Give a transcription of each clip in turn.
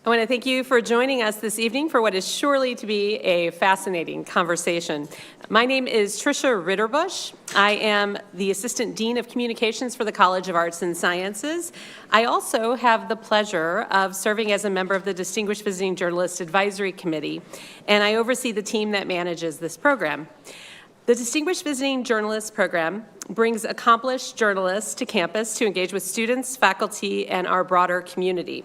I want to thank you for joining us this evening for what is surely to be a fascinating conversation. My name is Tricia Ritterbusch. I am the Assistant Dean of Communications for the College of Arts and Sciences. I also have the pleasure of serving as a member of the Distinguished Visiting Journalist Advisory Committee, and I oversee the team that manages this program. The Distinguished Visiting Journalist Program brings accomplished journalists to campus to engage with students, faculty, and our broader community.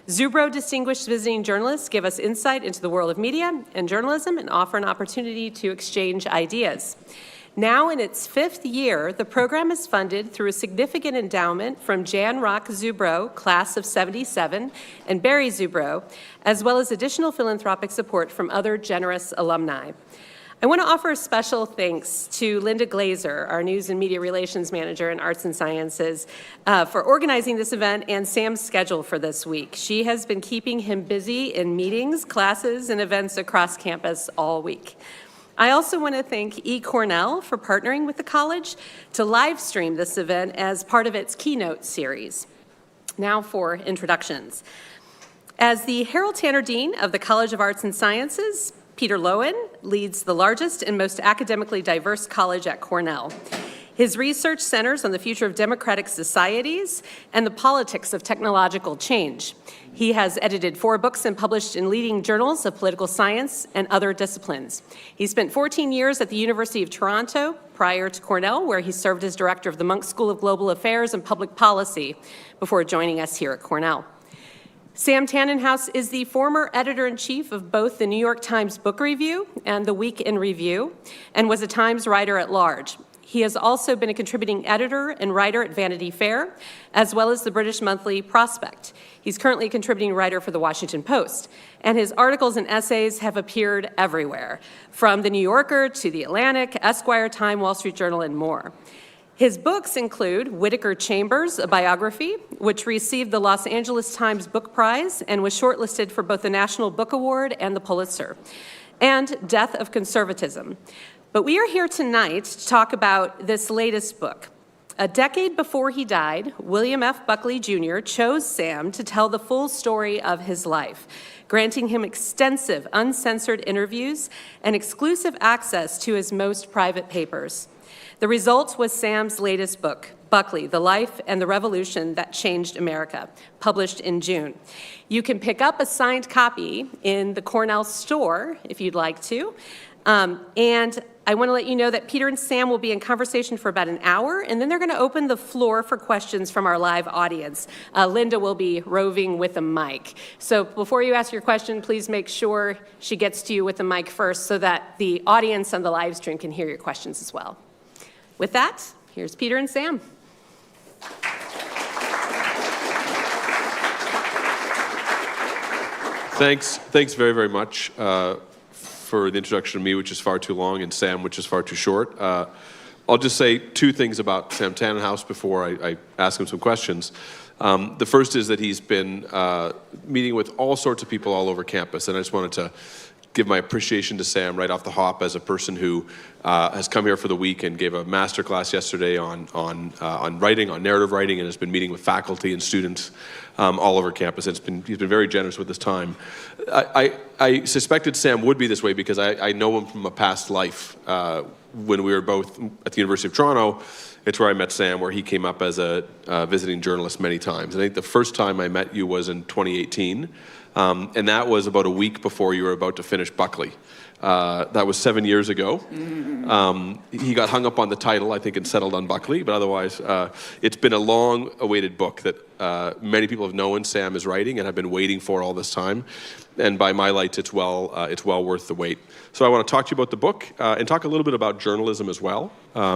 Zubro Distinguished Visiting Journalists give us insight into the world of media and journalism and offer an opportunity to exchange ideas. Now in its 5th year, the program is funded through a significant endowment from Jan Rock Zubro, class of '77, and Barry Zubro, as well as additional philanthropic support from other generous alumni. I want to offer a special thanks to Linda Glazer, our News and Media Relations Manager in Arts and Sciences, for organizing this event and Sam's schedule for this week. She has been keeping him busy in meetings, classes, and events across campus all week. I also want to thank eCornell for partnering with the college to live stream this event as part of its keynote series. Now for introductions. As the Harold Tanner Dean of the College of Arts and Sciences, Peter Loewen leads the largest and most academically diverse college at Cornell. His research centers on the future of democratic societies and the politics of technological change. He has edited 4 books and published in leading journals of political science and other disciplines. He spent 14 years at the University of Toronto prior to Cornell, where he served as director of the Munk School of Global Affairs and Public Policy before joining us here at Cornell. Sam Tanenhaus is the former editor-in-chief of both the New York Times Book Review and the Week in Review, and was a Times writer at large. He has also been a contributing editor and writer at Vanity Fair, as well as the British monthly Prospect. He's currently a contributing writer for the Washington Post, and his articles and essays have appeared everywhere, from the New Yorker to the Atlantic, Esquire, Time, Wall Street Journal, and more. His books include Whittaker Chambers, a biography, which received the Los Angeles Times Book Prize and was shortlisted for both the National Book Award and the Pulitzer, and Death of Conservatism. But we are here tonight to talk about this latest book. A decade before he died, William F. Buckley Jr. chose Sam to tell the full story of his life, granting him extensive, uncensored interviews and exclusive access to his most private papers. The result was Sam's latest book, Buckley, The Life and the Revolution That Changed America, published in June. You can pick up a signed copy in the Cornell store if you'd like to. And I want to let you know that Peter and Sam will be in conversation for about an hour, and then they're going to open the floor for questions from our live audience. Linda will be roving with a mic. So before you ask your question, please make sure she gets to you with the mic first so that the audience on the live stream can hear your questions as well. With that, here's Peter and Sam. Thanks very, very much for the introduction to me, which is far too long, and Sam, which is far too short. I'll just say 2 things about Sam Tanenhaus before I ask him some questions. The first is that he's been meeting with all sorts of people all over campus, and I just wanted to give my appreciation to Sam right off the hop as a person who has come here for the week and gave a master class yesterday on writing, on narrative writing, and has been meeting with faculty and students all over campus. He's been very generous with his time. I suspected Sam would be this way because I know him from a past life. When we were both at the University of Toronto, it's where I met Sam, where he came up as a visiting journalist many times. I think the first time I met you was in 2018. And that was about a week before you were about to finish Buckley. That was 7 years ago. He got hung up on the title, I think, and settled on Buckley, but otherwise, it's been a long-awaited book that many people have known Sam is writing and have been waiting for all this time. And by my lights, it's well worth the wait. So I want to talk to you about the book and talk a little bit about journalism as well,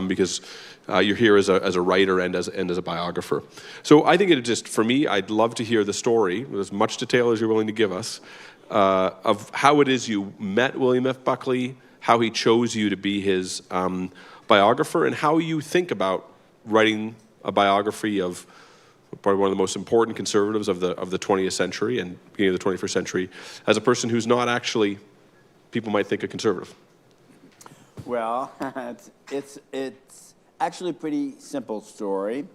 because you're here as a writer and as a biographer. So I think for me, I'd love to hear the story, with as much detail as you're willing to give us, of how it is you met William F. Buckley, how he chose you to be his biographer, and how you think about writing a biography of probably one of the most important conservatives of the 20th century and beginning of the 21st century, as a person who's not actually, people might think, a conservative. Well, it's actually a pretty simple story.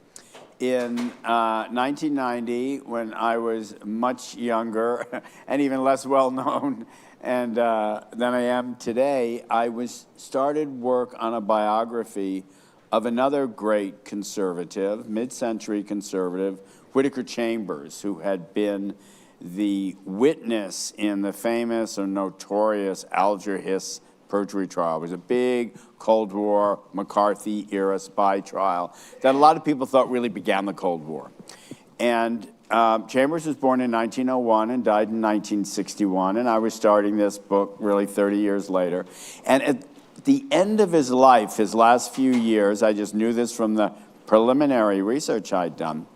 in 1990, when I was much younger and even less well-known than I am today, I started work on a biography of another great conservative, mid-century conservative, Whittaker Chambers, who had been the witness in the famous or notorious Alger Hiss perjury trial. It was a big Cold War, McCarthy-era spy trial that a lot of people thought really began the Cold War. And Chambers was born in 1901 and died in 1961, and I was starting this book really 30 years later. And at the end of his life, his last few years, I just knew this from the preliminary research I'd done,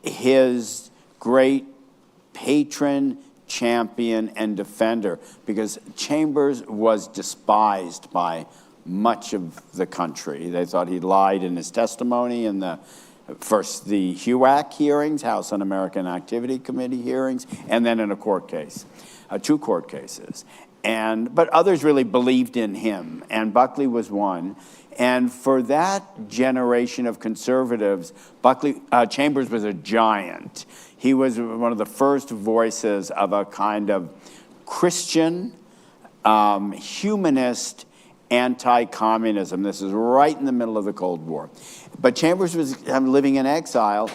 his great patron, champion, and defender, because Chambers was despised by much of the country. They thought he lied in his testimony in the HUAC hearings, House Un-American Activity Committee hearings, and then in a court case, 2 court cases. But others really believed in him, and Buckley was one. And for that generation of conservatives, Chambers was a giant. He was one of the first voices of a kind of Christian, humanist, anti-communism. This is right in the middle of the Cold War. But Chambers was living in exile.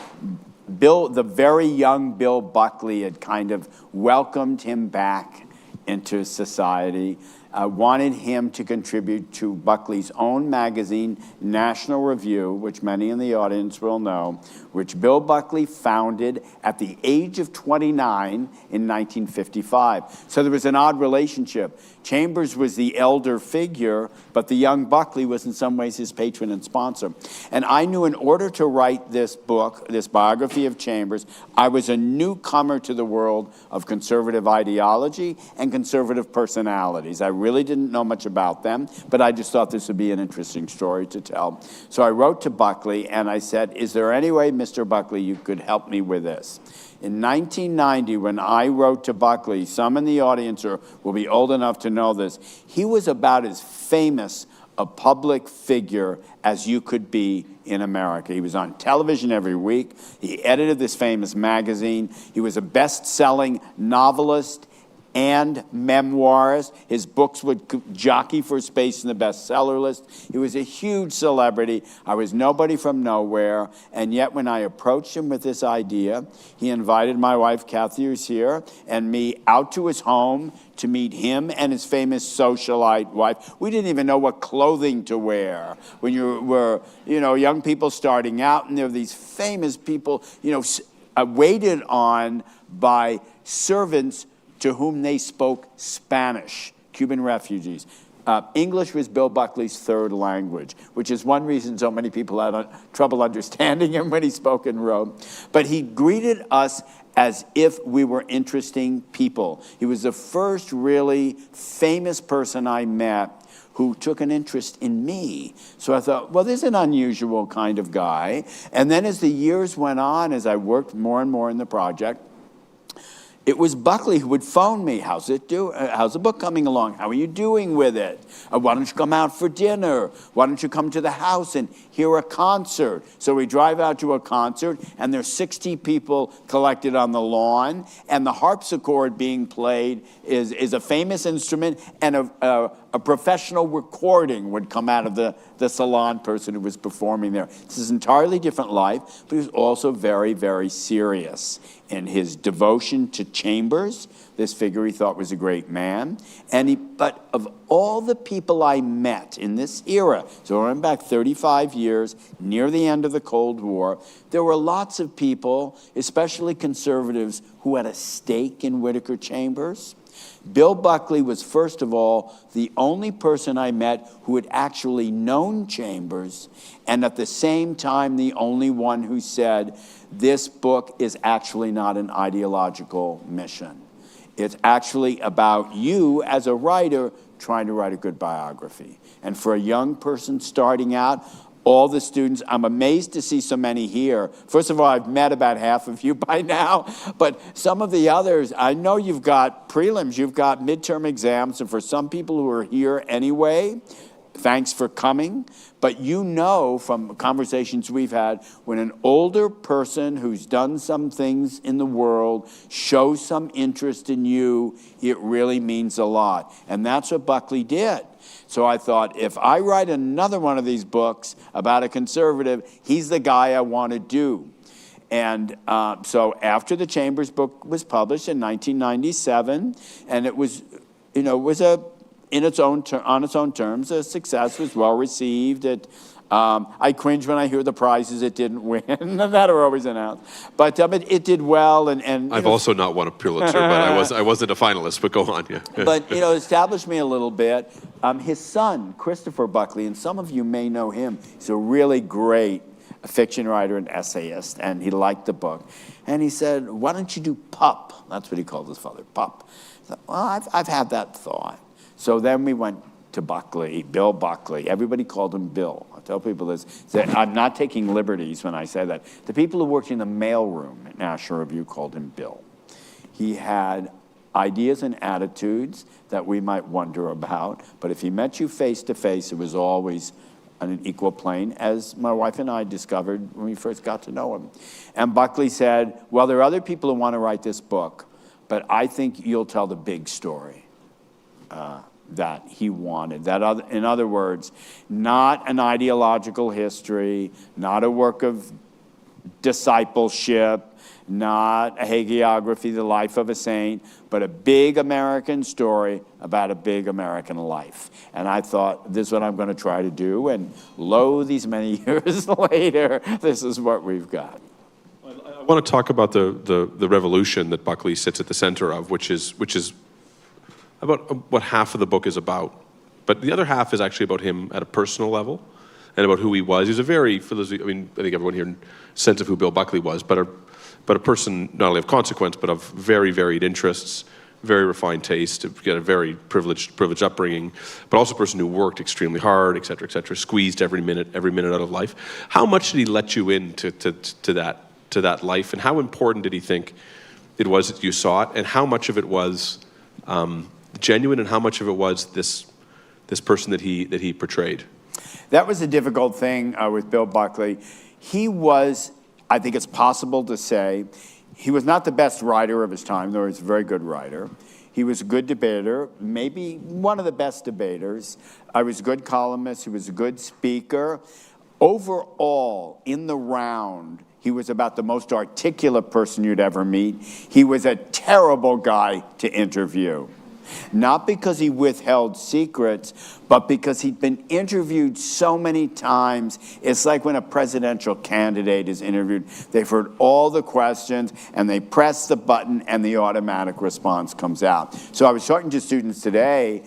The very young Bill Buckley had kind of welcomed him back into society, wanted him to contribute to Buckley's own magazine, National Review, which many in the audience will know, which Bill Buckley founded at the age of 29 in 1955. So there was an odd relationship. Chambers was the elder figure, but the young Buckley was in some ways his patron and sponsor. And I knew in order to write this book, this biography of Chambers, I was a newcomer to the world of conservative ideology and conservative personalities. I really didn't know much about them, but I just thought this would be an interesting story to tell. So I wrote to Buckley and I said, is there any way, Mr. Buckley, you could help me with this? In 1990, when I wrote to Buckley, some in the audience will be old enough to know this, he was about as famous a public figure as you could be in America. He was on television every week. He edited this famous magazine. He was a best-selling novelist and memoirist. His books would jockey for space in the bestseller list. He was a huge celebrity. I was nobody from nowhere, and yet when I approached him with this idea, he invited my wife, Kathy, who's here, and me out to his home to meet him and his famous socialite wife. We didn't even know what clothing to wear when you were, young people starting out, and there were these famous people, waited on by servants to whom they spoke Spanish, Cuban refugees. English was Bill Buckley's third language, which is one reason so many people had trouble understanding him when he spoke and wrote. But he greeted us as if we were interesting people. He was the first really famous person I met who took an interest in me. So I thought, well, this is an unusual kind of guy. And then as the years went on, as I worked more and more in the project, it was Buckley who would phone me. How's the book coming along? How are you doing with it? Why don't you come out for dinner? Why don't you come to the house and hear a concert? So we drive out to a concert, and there's 60 people collected on the lawn, and the harpsichord being played is a famous instrument, and a professional recording would come out of the salon person who was performing there. This is an entirely different life, but he was also very, very serious in his devotion to Chambers, this figure he thought was a great man. But of all the people I met in this era, so I went back 35 years, near the end of the Cold War, there were lots of people, especially conservatives, who had a stake in Whittaker Chambers. Bill Buckley was, first of all, the only person I met who had actually known Chambers, and at the same time, the only one who said, this book is actually not an ideological mission. It's actually about you as a writer trying to write a good biography. And for a young person starting out, all the students, I'm amazed to see so many here. First of all, I've met about half of you by now, but some of the others, I know you've got prelims, you've got midterm exams, and for some people who are here anyway, thanks for coming. But you know from conversations we've had, when an older person who's done some things in the world shows some interest in you, it really means a lot. And that's what Buckley did. So I thought, if I write another one of these books about a conservative, he's the guy I want to do. And so after the Chambers book was published in 1997, and it was, on its own terms, a success, was well received. I cringe when I hear the prizes it didn't win. That are always announced, but it did well. And I've also not won a Pulitzer, but I wasn't a finalist. But go on, yeah. But established me a little bit. His son, Christopher Buckley, and some of you may know him. He's a really great fiction writer and essayist, and he liked the book. And he said, "Why don't you do Pup?" That's what he called his father, Pup. I thought, well, I've had that thought. So then we went to Buckley, Bill Buckley. Everybody called him Bill. I tell people this. I'm not taking liberties when I say that. The people who worked in the mailroom at National Review called him Bill. He had ideas and attitudes that we might wonder about, but if he met you face to face, it was always on an equal plane, as my wife and I discovered when we first got to know him. And Buckley said, well, there are other people who want to write this book, but I think you'll tell the big story that he wanted. In other words, not an ideological history, not a work of discipleship, not a hagiography, the life of a saint, but a big American story about a big American life. And I thought, this is what I'm going to try to do. And lo, these many years later, this is what we've got. I want to talk about the revolution that Buckley sits at the center of, which is about what half of the book is about. But the other half is actually about him at a personal level and about who he was. He's a very, for those, I think everyone here sense of who Bill Buckley was, but a person not only of consequence, but of very varied interests, very refined taste, got a very privileged upbringing, but also a person who worked extremely hard, et cetera, squeezed every minute out of life. How much did he let you into to that life, and how important did he think it was that you saw it, and how much of it was genuine, and how much of it was this person that he portrayed? That was a difficult thing with Bill Buckley. He was, I think it's possible to say, he was not the best writer of his time, though he was a very good writer. He was a good debater, maybe one of the best debaters. He was a good columnist. He was a good speaker. Overall, in the round, he was about the most articulate person you'd ever meet. He was a terrible guy to interview. Not because he withheld secrets, but because he'd been interviewed so many times. It's like when a presidential candidate is interviewed. They've heard all the questions, and they press the button, and the automatic response comes out. So I was talking to students today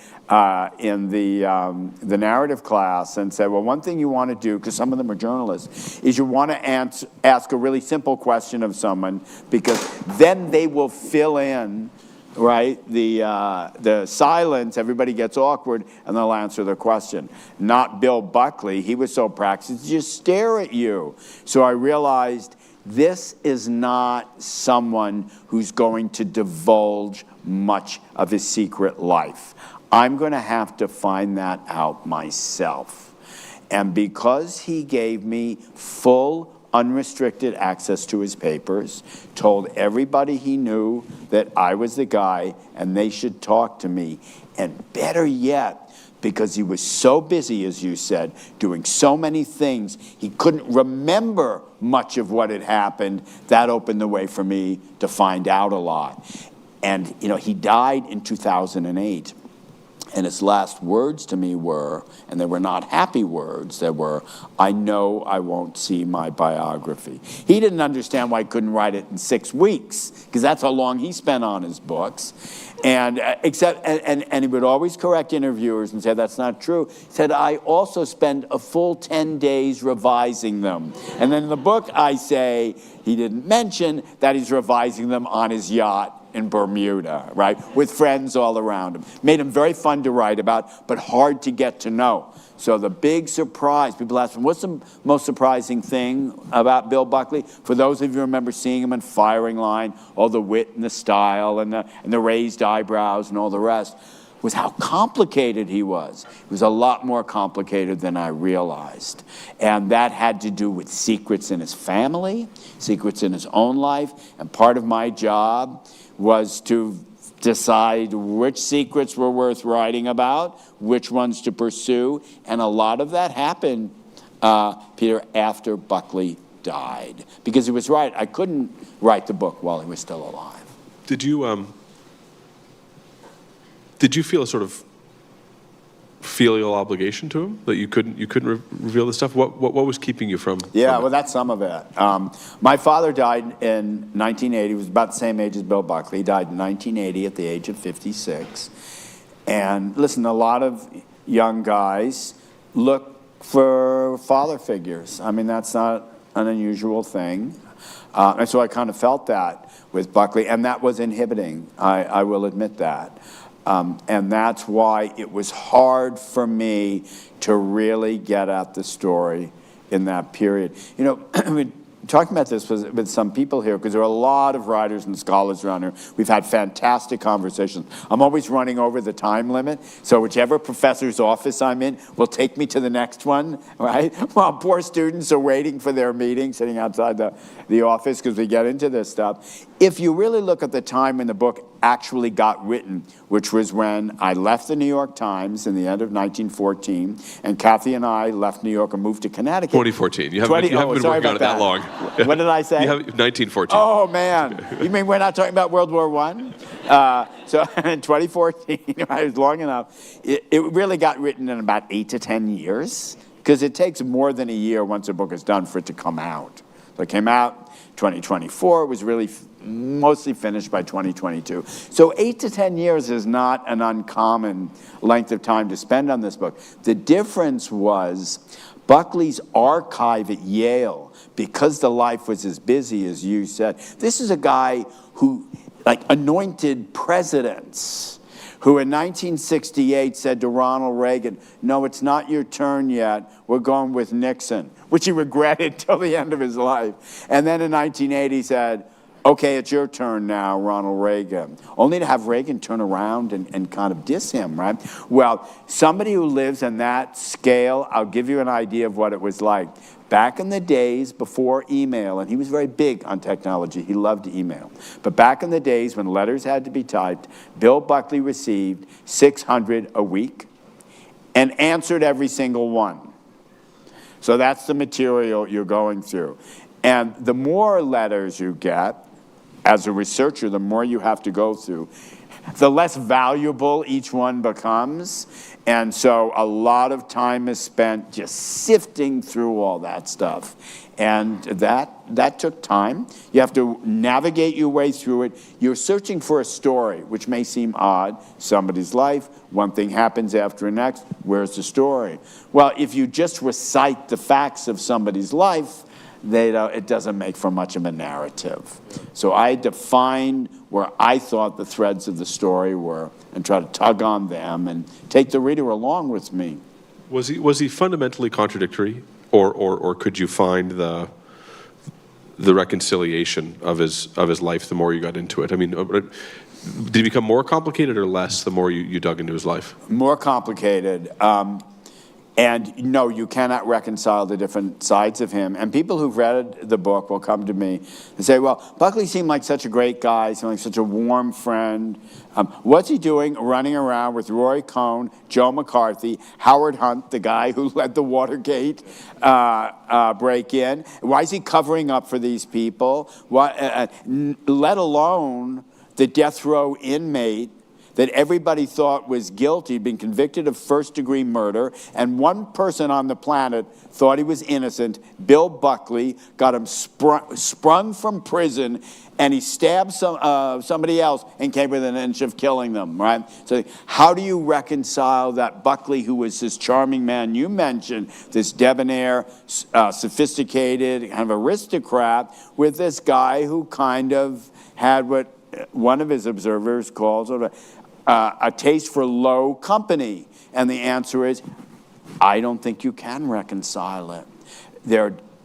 in the narrative class and said, well, one thing you want to do, because some of them are journalists, is you want to ask a really simple question of someone, because then they will fill in, right, the silence. Everybody gets awkward, and they'll answer the question. Not Bill Buckley. He was so practiced, just stare at you. So I realized this is not someone who's going to divulge much of his secret life. I'm going to have to find that out myself. And because he gave me full, unrestricted access to his papers, told everybody he knew that I was the guy and they should talk to me. And better yet, because he was so busy, as you said, doing so many things, he couldn't remember much of what had happened. That opened the way for me to find out a lot. And, he died in 2008. And his last words to me were, and they were not happy words, they were, I know I won't see my biography. He didn't understand why I couldn't write it in 6 weeks, because that's how long he spent on his books. And and he would always correct interviewers and say, that's not true. He said, I also spend a full 10 days revising them. And then in the book, I say, he didn't mention that he's revising them on his yacht in Bermuda, right, with friends all around him. Made him very fun to write about, but hard to get to know. So the big surprise, people ask him, what's the most surprising thing about Bill Buckley? For those of you who remember seeing him in Firing Line, all the wit and the style and the raised eyebrows and all the rest. was how complicated he was. He was a lot more complicated than I realized. And that had to do with secrets in his family, secrets in his own life. And part of my job was to decide which secrets were worth writing about, which ones to pursue. And a lot of that happened, Peter, after Buckley died. Because he was right, I couldn't write the book while he was still alive. Did you feel a sort of filial obligation to him that you couldn't reveal this stuff? What was keeping you from? Yeah, well, that's some of it. My father died in 1980. He was about the same age as Bill Buckley. He died in 1980 at the age of 56. And listen, a lot of young guys look for father figures. I mean, that's not an unusual thing. And so I kind of felt that with Buckley, and that was inhibiting. I will admit that. And that's why it was hard for me to really get at the story in that period. You know, we're talking about this with some people here, because there are a lot of writers and scholars around here. We've had fantastic conversations. I'm always running over the time limit, so whichever professor's office I'm in will take me to the next one, right? While poor students are waiting for their meeting, sitting outside the office because we get into this stuff. If you really look at the time when the book actually got written, which was when I left the New York Times in the end of 1914, and Kathy and I left New York and moved to Connecticut. 2014. You haven't been working on it that long. What did I say? You have 1914. Oh, man. You mean we're not talking about World War I? So in 2014, it was long enough. It really got written in about 8 to 10 years, because it takes more than a year once a book is done for it to come out. So it came out 2024. It was really mostly finished by 2022. So 8 to 10 years is not an uncommon length of time to spend on this book. The difference was Buckley's archive at Yale, because the life was as busy as you said. This is a guy who anointed presidents, who in 1968 said to Ronald Reagan, "No, it's not your turn yet. We're going with Nixon," which he regretted till the end of his life. And then in 1980 said, "Okay, it's your turn now, Ronald Reagan," only to have Reagan turn around and kind of diss him, right? Well, somebody who lives in that scale, I'll give you an idea of what it was like. Back in the days before email, and he was very big on technology, he loved email, but back in the days when letters had to be typed, Bill Buckley received 600 a week and answered every single one. So that's the material you're going through. And the more letters you get, as a researcher, the more you have to go through, the less valuable each one becomes. And so a lot of time is spent just sifting through all that stuff. And that took time. You have to navigate your way through it. You're searching for a story, which may seem odd. Somebody's life, one thing happens after the next. Where's the story? Well, if you just recite the facts of somebody's life, it doesn't make for much of a narrative. So I defined where I thought the threads of the story were and try to tug on them and take the reader along with me. Was he fundamentally contradictory, or could you find the reconciliation of his life the more you got into it? I mean, did he become more complicated or less the more you dug into his life? More complicated. And no, you cannot reconcile the different sides of him. And people who've read the book will come to me and say, well, Buckley seemed like such a great guy, seemed like such a warm friend. What's he doing running around with Roy Cohn, Joe McCarthy, Howard Hunt, the guy who led the Watergate break-in? Why is he covering up for these people? Let alone the death row inmate that everybody thought was guilty, been convicted of first-degree murder, and one person on the planet thought he was innocent, Bill Buckley, got him sprung from prison, and he stabbed somebody else and came within an inch of killing them, right? So how do you reconcile that Buckley, who was this charming man you mentioned, this debonair, sophisticated, kind of aristocrat, with this guy who kind of had what one of his observers calls a taste for low company? And the answer is, I don't think you can reconcile it.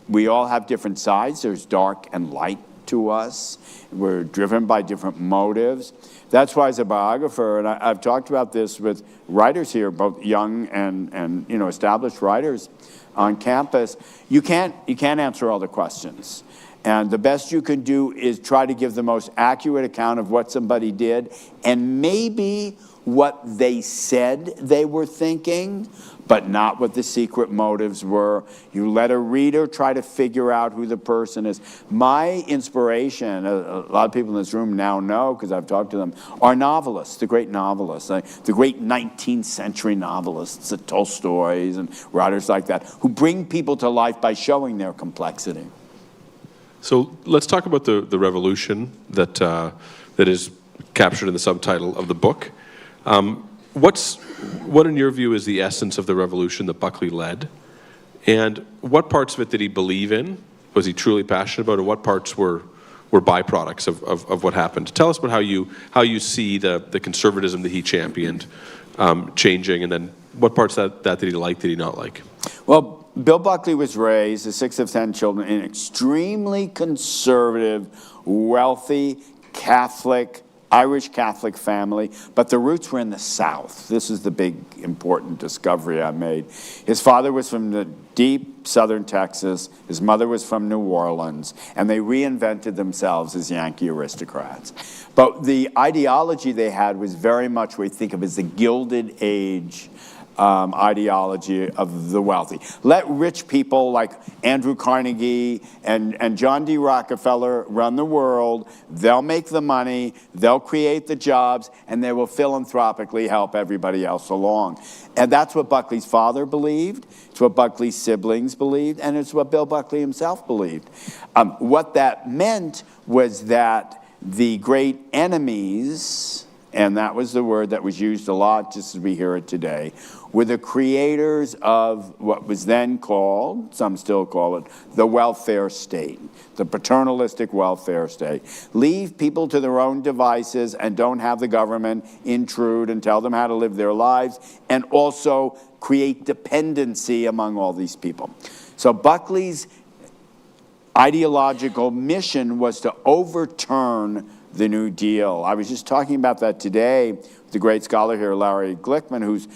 We all have different sides. There's dark and light to us. We're driven by different motives. That's why, as a biographer, and I've talked about this with writers here, both young and established writers on campus, you can't answer all the questions. And the best you can do is try to give the most accurate account of what somebody did, and maybe what they said they were thinking, but not what the secret motives were. You let a reader try to figure out who the person is. My inspiration, a lot of people in this room now know, because I've talked to them, are novelists, the great novelists, the great 19th century novelists, the Tolstoys and writers like that, who bring people to life by showing their complexity. So let's talk about the revolution that is captured in the subtitle of the book. What in your view is the essence of the revolution that Buckley led? And what parts of it did he believe in? Was he truly passionate about it? And what parts were byproducts of what happened? Tell us about how you see the conservatism that he championed changing, and then what parts that did he like, did he not like? Well, Bill Buckley was raised, the sixth of 10 children, in an extremely conservative, wealthy, Catholic, Irish Catholic family, but the roots were in the South. This is the big, important discovery I made. His father was from the deep southern Texas. His mother was from New Orleans, and they reinvented themselves as Yankee aristocrats. But the ideology they had was very much what we think of as the Gilded Age ideology of the wealthy. Let rich people like Andrew Carnegie and John D. Rockefeller run the world. They'll make the money, they'll create the jobs, and they will philanthropically help everybody else along. And that's what Buckley's father believed, it's what Buckley's siblings believed, and it's what Bill Buckley himself believed. What that meant was that the great enemies, and that was the word that was used a lot, just as we hear it today, were the creators of what was then called, some still call it, the welfare state, the paternalistic welfare state. Leave people to their own devices and don't have the government intrude and tell them how to live their lives, and also create dependency among all these people. So Buckley's ideological mission was to overturn the New Deal. I was just talking about that today with the great scholar here, Larry Glickman, who's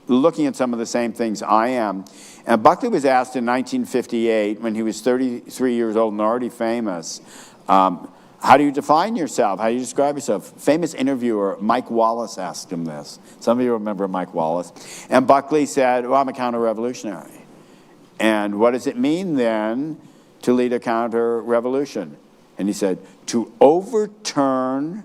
looking at some of the same things I am. And Buckley was asked in 1958, when he was 33 years old and already famous, how do you define yourself? How do you describe yourself? Famous interviewer Mike Wallace asked him this. Some of you remember Mike Wallace. And Buckley said, well, I'm a counter-revolutionary. And what does it mean then to lead a counter-revolution? And he said, to overturn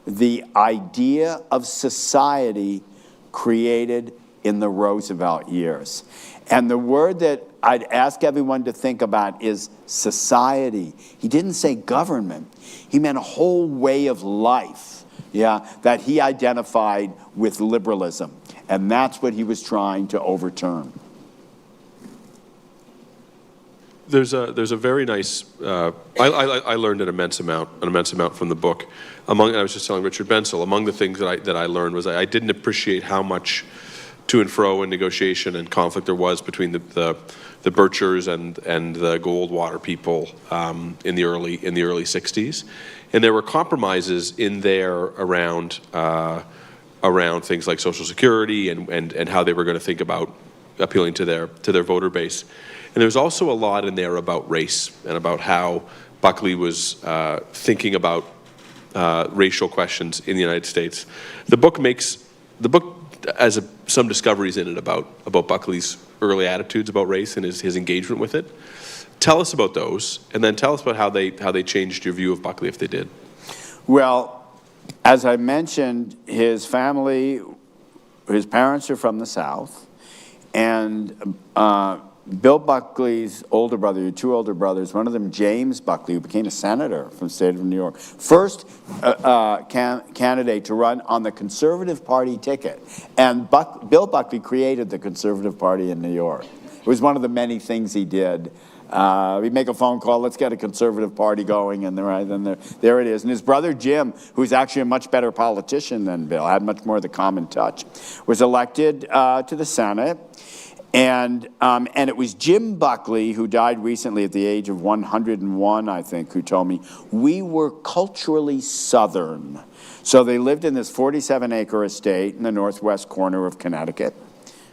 the idea of society created in the Roosevelt years. And the word that I'd ask everyone to think about is society. He didn't say government. He meant a whole way of life, that he identified with liberalism. And that's what he was trying to overturn. There's a very nice. I learned an immense amount from the book. I was just telling Richard Bensel. Among the things that I learned was I didn't appreciate how much to and fro and negotiation and conflict there was between the Birchers and the Goldwater people in the early 60s, and there were compromises in there around things like Social Security and how they were going to think about appealing to their voter base. And there's also a lot in there about race and about how Buckley was thinking about racial questions in the United States. The book has some discoveries in it about Buckley's early attitudes about race and his engagement with it. Tell us about those, and then tell us about how they changed your view of Buckley, if they did. Well, as I mentioned, his family, his parents are from the South, and Bill Buckley's older brother, two older brothers, one of them, James Buckley, who became a senator from the state of New York, first candidate to run on the Conservative Party ticket. And Bill Buckley created the Conservative Party in New York. It was one of the many things he did. We'd make a phone call, let's get a Conservative Party going, and there it is. And his brother Jim, who's actually a much better politician than Bill, had much more of the common touch, was elected to the Senate. And it was Jim Buckley, who died recently at the age of 101, I think, who told me, we were culturally Southern. So they lived in this 47-acre estate in the northwest corner of Connecticut,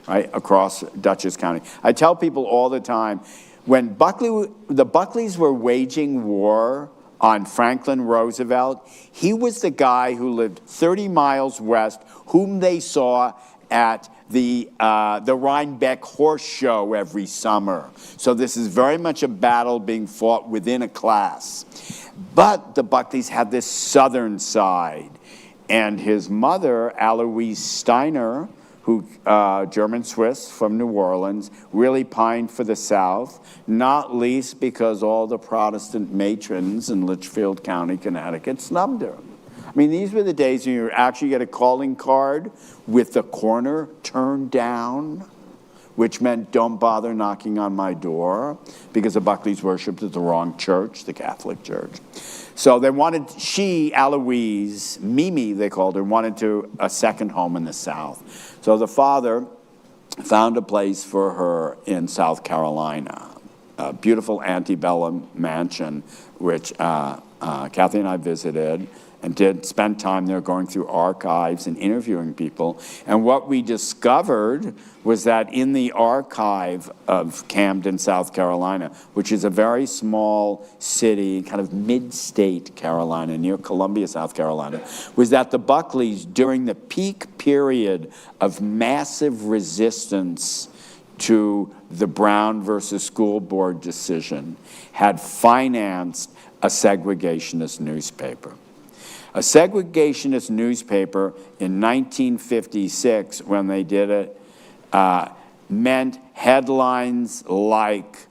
right, across Dutchess County. I tell people all the time, when the Buckleys were waging war on Franklin Roosevelt, he was the guy who lived 30 miles west, whom they saw at the Rhinebeck Horse Show every summer. So this is very much a battle being fought within a class. But the Buckleys had this southern side. And his mother, Aloise Steiner, who German-Swiss from New Orleans, really pined for the South, not least because all the Protestant matrons in Litchfield County, Connecticut, snubbed her. I mean, these were the days when you actually get a calling card with the corner turned down, which meant don't bother knocking on my door, because the Buckleys worshipped at the wrong church, the Catholic Church. So they wanted, Aloise, Mimi they called her, wanted a second home in the South. So the father found a place for her in South Carolina, a beautiful antebellum mansion, which Kathy and I visited, and did spend time there going through archives and interviewing people. And what we discovered was that in the archive of Camden, South Carolina, which is a very small city, kind of mid-state Carolina, near Columbia, South Carolina, was that the Buckleys, during the peak period of massive resistance to the Brown versus School Board decision, had financed a segregationist newspaper. A segregationist newspaper in 1956, when they did it, meant headlines like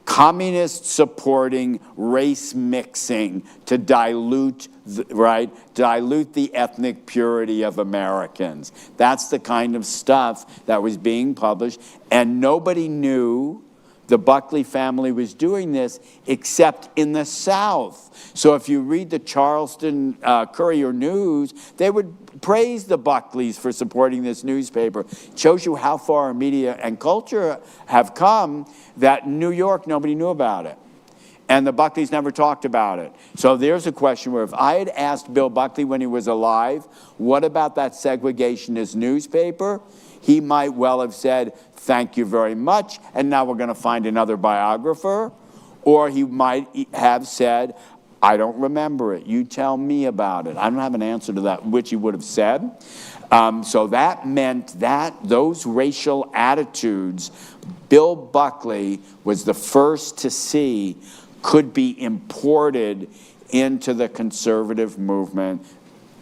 communists supporting race mixing to dilute the ethnic purity of Americans. That's the kind of stuff that was being published, and nobody knew the Buckley family was doing this except in the South. So if you read the Charleston Courier News, they would praise the Buckleys for supporting this newspaper. It shows you how far media and culture have come that in New York, nobody knew about it. And the Buckleys never talked about it. So there's a question where if I had asked Bill Buckley when he was alive, what about that segregationist newspaper? He might well have said, thank you very much, and now we're going to find another biographer. Or he might have said, I don't remember it. You tell me about it. I don't have an answer to that, which he would have said. So that meant that those racial attitudes, Bill Buckley was the first to see could be imported into the conservative movement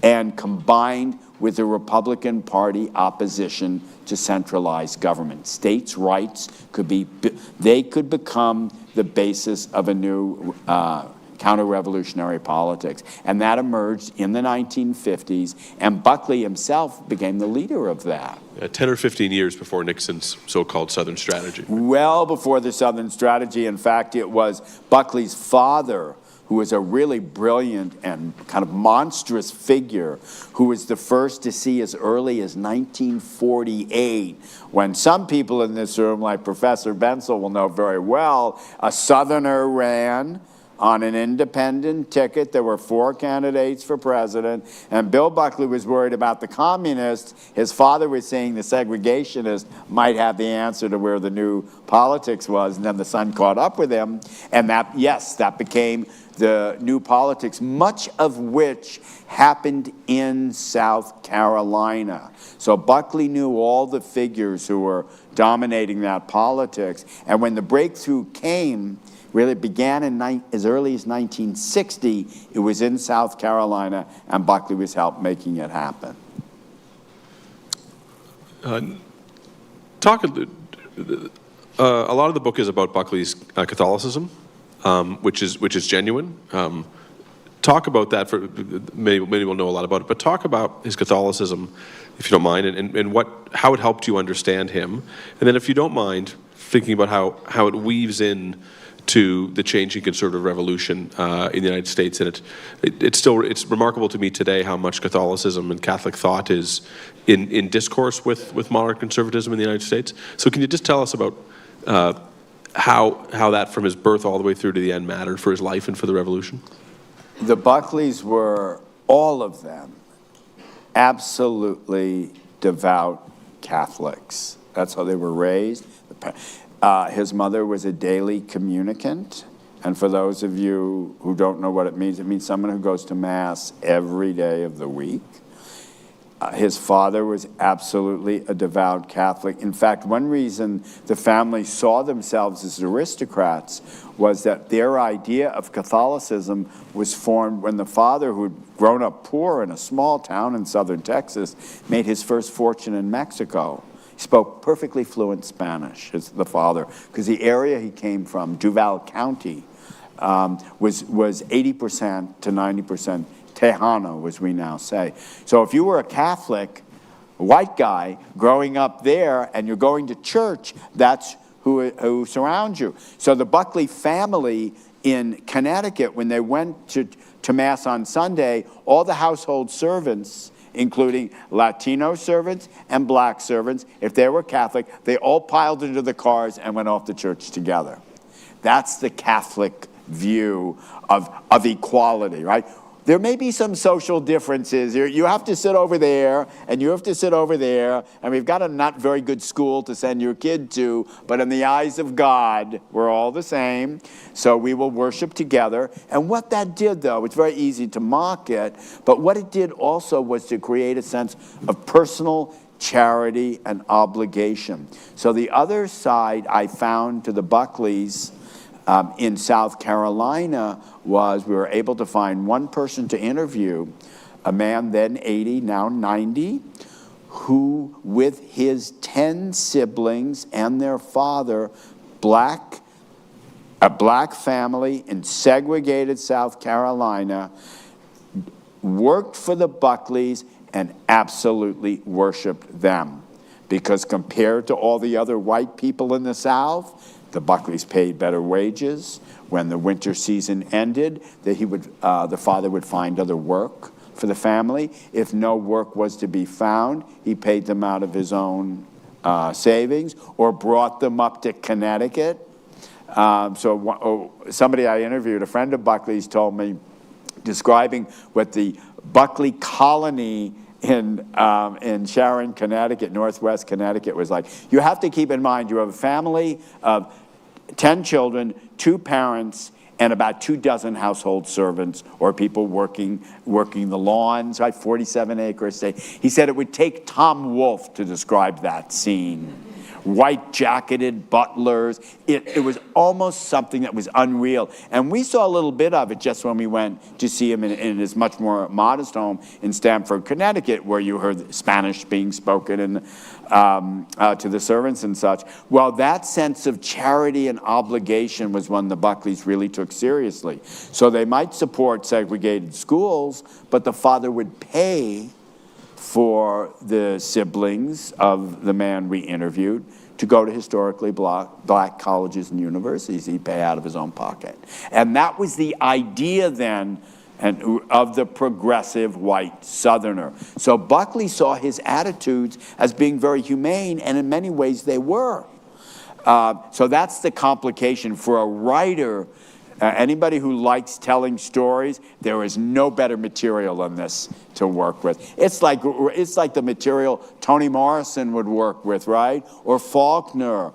and combined with the Republican Party opposition to centralized government. States' rights could become the basis of a new counter-revolutionary politics. And that emerged in the 1950s, and Buckley himself became the leader of that. 10 or 15 years before Nixon's so-called Southern strategy. Well before the Southern strategy. In fact, it was Buckley's father, who was a really brilliant and kind of monstrous figure, who was the first to see as early as 1948, when some people in this room, like Professor Bensel will know very well, a Southerner ran on an independent ticket. There were 4 candidates for president, and Bill Buckley was worried about the communists. His father was saying the segregationists might have the answer to where the new politics was, and then the son caught up with him, and that became the new politics, much of which happened in South Carolina. So Buckley knew all the figures who were dominating that politics, and when the breakthrough came, really began in as early as 1960, it was in South Carolina, and Buckley was helped making it happen. A lot of the book is about Buckley's Catholicism, which is genuine. Talk about that. For many will know a lot about it, but talk about his Catholicism, if you don't mind, and how it helped you understand him. And then, if you don't mind, thinking about how it weaves in to the changing conservative revolution in the United States, and it's remarkable to me today how much Catholicism and Catholic thought is in discourse with modern conservatism in the United States. So can you just tell us about how that from his birth all the way through to the end mattered for his life and for the revolution? The Buckleys were, all of them, absolutely devout Catholics. That's how they were raised. His mother was a daily communicant. And for those of you who don't know what it means someone who goes to Mass every day of the week. His father was absolutely a devout Catholic. In fact, one reason the family saw themselves as aristocrats was that their idea of Catholicism was formed when the father, who had grown up poor in a small town in southern Texas, made his first fortune in Mexico. He spoke perfectly fluent Spanish, the father, because the area he came from, Duval County, was 80% to 90% Tejano, as we now say. So if you were a Catholic, white guy, growing up there, and you're going to church, that's who surrounds you. So the Buckley family in Connecticut, when they went to Mass on Sunday, all the household servants, including Latino servants and black servants, if they were Catholic, they all piled into the cars and went off to church together. That's the Catholic view of equality, right? There may be some social differences. You have to sit over there, and you have to sit over there, and we've got a not very good school to send your kid to, but in the eyes of God, we're all the same, so we will worship together. And what that did, though, it's very easy to mock it, but what it did also was to create a sense of personal charity and obligation. So the other side I found to the Buckleys in South Carolina was we were able to find one person to interview, a man then 80, now 90, who with his 10 siblings and their father, a black family in segregated South Carolina, worked for the Buckleys and absolutely worshiped them. Because compared to all the other white people in the South, the Buckleys paid better wages. When the winter season ended, the father would find other work for the family. If no work was to be found, he paid them out of his own savings or brought them up to Connecticut. Somebody I interviewed, a friend of Buckley's, told me, describing what the Buckley colony in Sharon, Connecticut, northwest Connecticut, was like. You have to keep in mind you have a family of 10 children, 2 parents, and about 24 household servants or people working the lawns, right? 47-acre estate. He said it would take Tom Wolfe to describe that scene. White-jacketed butlers. It was almost something that was unreal. And we saw a little bit of it just when we went to see him in his much more modest home in Stamford, Connecticut, where you heard Spanish being spoken to the servants and such. Well, that sense of charity and obligation was one the Buckleys really took seriously. So they might support segregated schools, but the father would pay for the siblings of the man we interviewed to go to historically black colleges and universities. He'd pay out of his own pocket. And that was the idea then of the progressive white Southerner. So Buckley saw his attitudes as being very humane, and in many ways they were. So that's the complication for a writer. Anybody who likes telling stories, there is no better material than this to work with. It's like the material Toni Morrison would work with, right? Or Faulkner.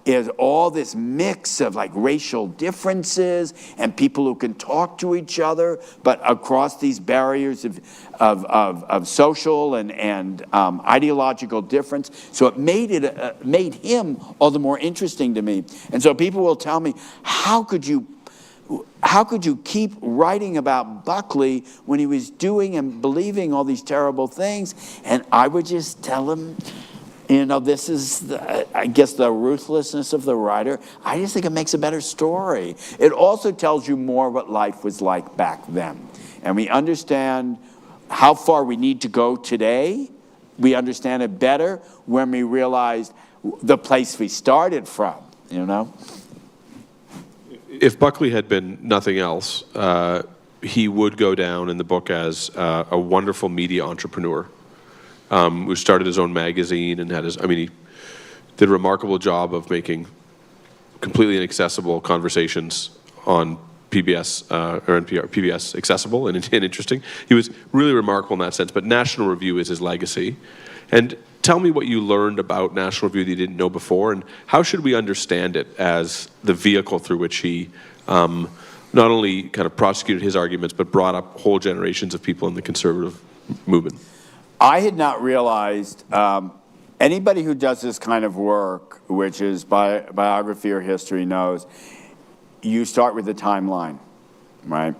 Is all this mix of like racial differences and people who can talk to each other, but across these barriers of social and ideological difference. So it made him all the more interesting to me. And so people will tell me, how could you keep writing about Buckley when he was doing and believing all these terrible things? And I would just tell him, this is, I guess, the ruthlessness of the writer. I just think it makes a better story. It also tells you more what life was like back then. And we understand how far we need to go today. We understand it better when we realize the place we started from, if Buckley had been nothing else, he would go down in the book as a wonderful media entrepreneur who started his own magazine and had his, I mean, he did a remarkable job of making completely inaccessible conversations on PBS or NPR, PBS accessible and interesting. He was really remarkable in that sense, but National Review is his legacy. And tell me what you learned about National Review that you didn't know before, and how should we understand it as the vehicle through which he not only kind of prosecuted his arguments, but brought up whole generations of people in the conservative movement? I had not realized, anybody who does this kind of work, which is biography or history, knows you start with the timeline, right?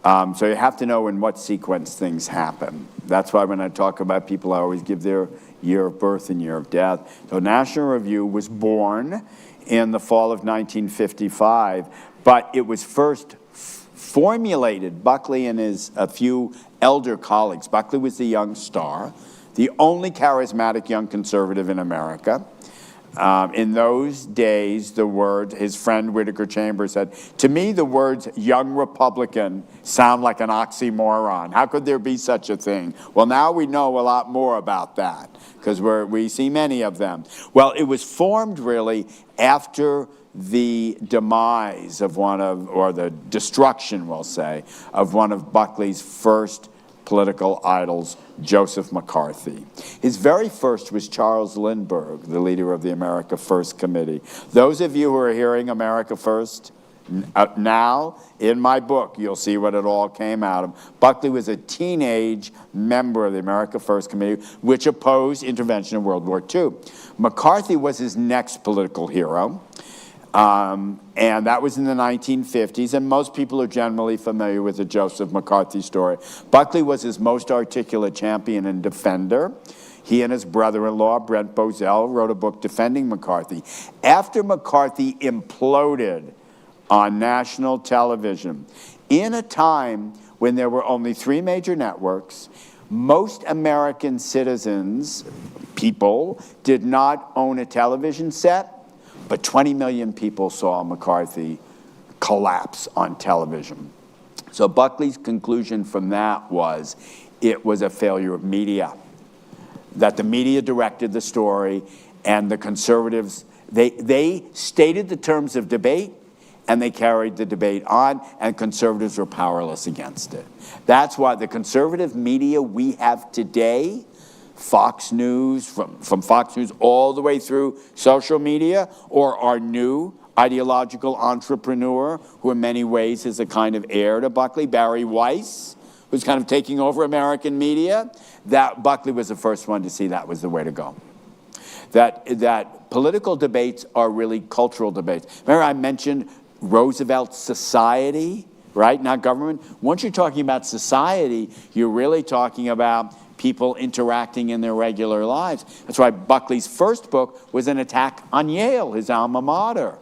So you have to know in what sequence things happen. That's why when I talk about people, I always give their year of birth and year of death. So National Review was born in the fall of 1955, but it was first formulated, Buckley and a few elder colleagues. Buckley was the young star, the only charismatic young conservative in America. In those days, his friend Whittaker Chambers said, to me, the words young Republican sound like an oxymoron. How could there be such a thing? Well, now we know a lot more about that because we see many of them. Well, it was formed really after the demise of or the destruction, we'll say, of one of Buckley's first political idols, Joseph McCarthy. His very first was Charles Lindbergh, the leader of the America First Committee. Those of you who are hearing America First now, in my book, you'll see what it all came out of. Buckley was a teenage member of the America First Committee, which opposed intervention in World War II. McCarthy was his next political hero. And that was in the 1950s, and most people are generally familiar with the Joseph McCarthy story. Buckley was his most articulate champion and defender. He and his brother-in-law, Brent Bozell, wrote a book defending McCarthy. After McCarthy imploded on national television, in a time when there were only 3 major networks, most American citizens, people, did not own a television set, but 20 million people saw McCarthy collapse on television. So Buckley's conclusion from that was it was a failure of media, that the media directed the story, and the conservatives, they stated the terms of debate, and they carried the debate on, and conservatives were powerless against it. That's why the conservative media we have today, Fox News, from Fox News all the way through social media, or our new ideological entrepreneur, who in many ways is a kind of heir to Buckley, Barry Weiss, who's kind of taking over American media, that Buckley was the first one to see that was the way to go. That political debates are really cultural debates. Remember I mentioned Roosevelt's society, right? Not government. Once you're talking about society, you're really talking about people interacting in their regular lives. That's why Buckley's first book was an attack on Yale, his alma mater.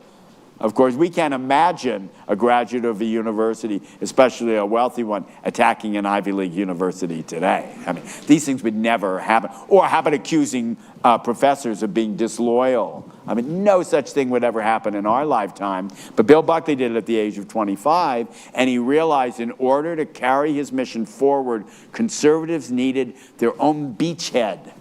Of course, we can't imagine a graduate of a university, especially a wealthy one, attacking an Ivy League university today. I mean, these things would never happen. Or how about accusing professors of being disloyal? I mean, no such thing would ever happen in our lifetime. But Bill Buckley did it at the age of 25, and he realized in order to carry his mission forward, conservatives needed their own beachhead.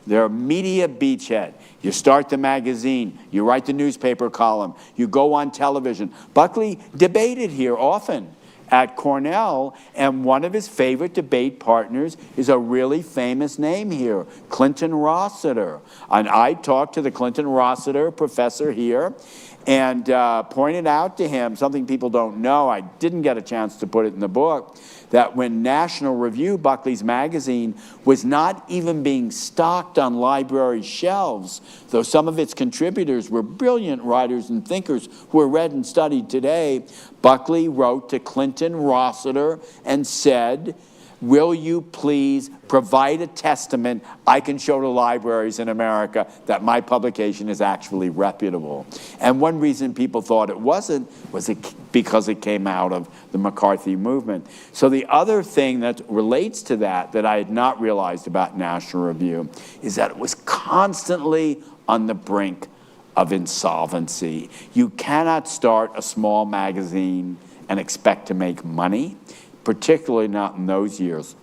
Their media beachhead. You start the magazine, you write the newspaper column, you go on television. Buckley debated here often at Cornell, and one of his favorite debate partners is a really famous name here, Clinton Rossiter. And I talked to the Clinton Rossiter professor here and pointed out to him something people don't know. I didn't get a chance to put it in the book, that when National Review, Buckley's magazine, was not even being stocked on library shelves, though some of its contributors were brilliant writers and thinkers who are read and studied today, Buckley wrote to Clinton Rossiter and said, will you please provide a testament I can show to libraries in America that my publication is actually reputable? And one reason people thought it wasn't was because it came out of the McCarthy movement. So the other thing that relates to that I had not realized about National Review is that it was constantly on the brink of insolvency. You cannot start a small magazine and expect to make money, particularly not in those years.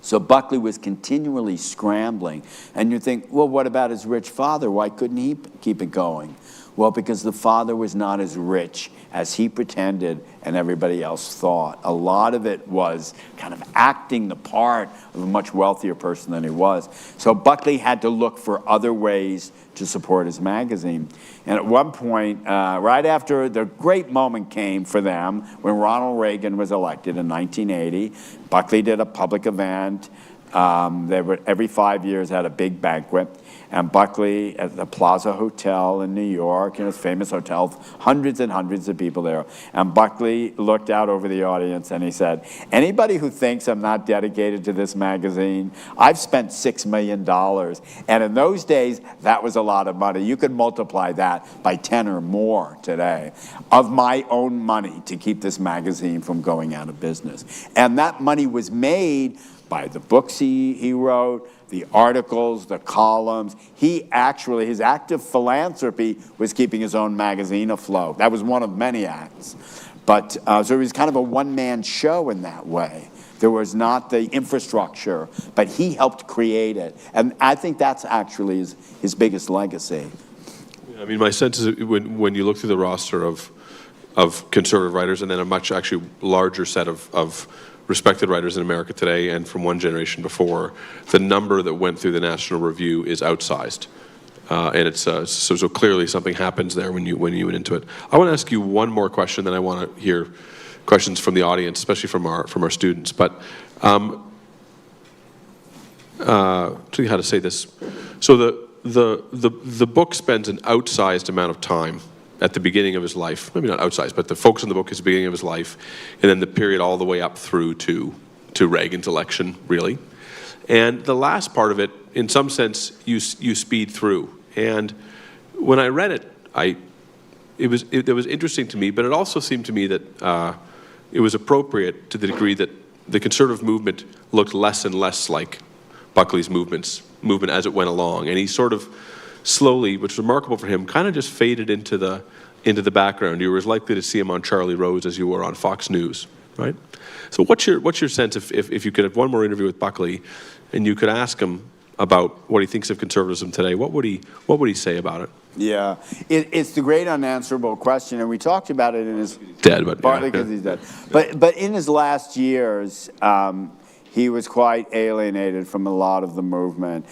So Buckley was continually scrambling. And you think, well, what about his rich father? Why couldn't he keep it going? Well, because the father was not as rich as he pretended and everybody else thought. A lot of it was kind of acting the part of a much wealthier person than he was. So Buckley had to look for other ways to support his magazine. And at one point, right after the great moment came for them, when Ronald Reagan was elected in 1980, Buckley did a public event. They would, every 5 years, had a big banquet. And Buckley at the Plaza Hotel in New York, his famous hotel, hundreds and hundreds of people there. And Buckley looked out over the audience and he said, anybody who thinks I'm not dedicated to this magazine, I've spent $6 million. And in those days, that was a lot of money. You could multiply that by 10 or more today, of my own money to keep this magazine from going out of business. And that money was made by the books he wrote, the articles, the columns. He actually, his act of philanthropy was keeping his own magazine afloat. That was one of many acts. But so it was kind of a one-man show in that way. There was not the infrastructure, but he helped create it. And I think that's actually his biggest legacy. I mean, my sense is that when you look through the roster of conservative writers, and then a much actually larger set of respected writers in America today and from one generation before, the number that went through the National Review is outsized. And it's so clearly something happens there when you went into it. I want to ask you one more question, then I want to hear questions from the audience, especially from our students. But tell you how to say this. So the book spends an outsized amount of time at the beginning of his life, maybe not outsized, but the focus on the book is the beginning of his life, and then the period all the way up through to Reagan's election, really. And the last part of it, in some sense, you speed through. And when I read it, it was interesting to me, but it also seemed to me that it was appropriate to the degree that the conservative movement looked less and less like Buckley's movement as it went along, and he sort of slowly, which is remarkable for him, kind of just faded into the background. You were as likely to see him on Charlie Rose as you were on Fox News, right? So what's your sense if you could have one more interview with Buckley, and you could ask him about what he thinks of conservatism today? What would he say about it? Yeah, it's the great unanswerable question, and we talked about it in his dead, but partly because he's dead. But in his last years, he was quite alienated from a lot of the movement.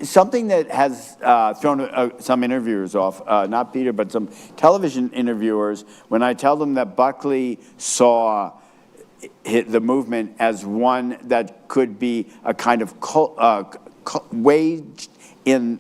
Something that has thrown some interviewers off, not Peter, but some television interviewers, when I tell them that Buckley saw the movement as one that could be a kind of waged in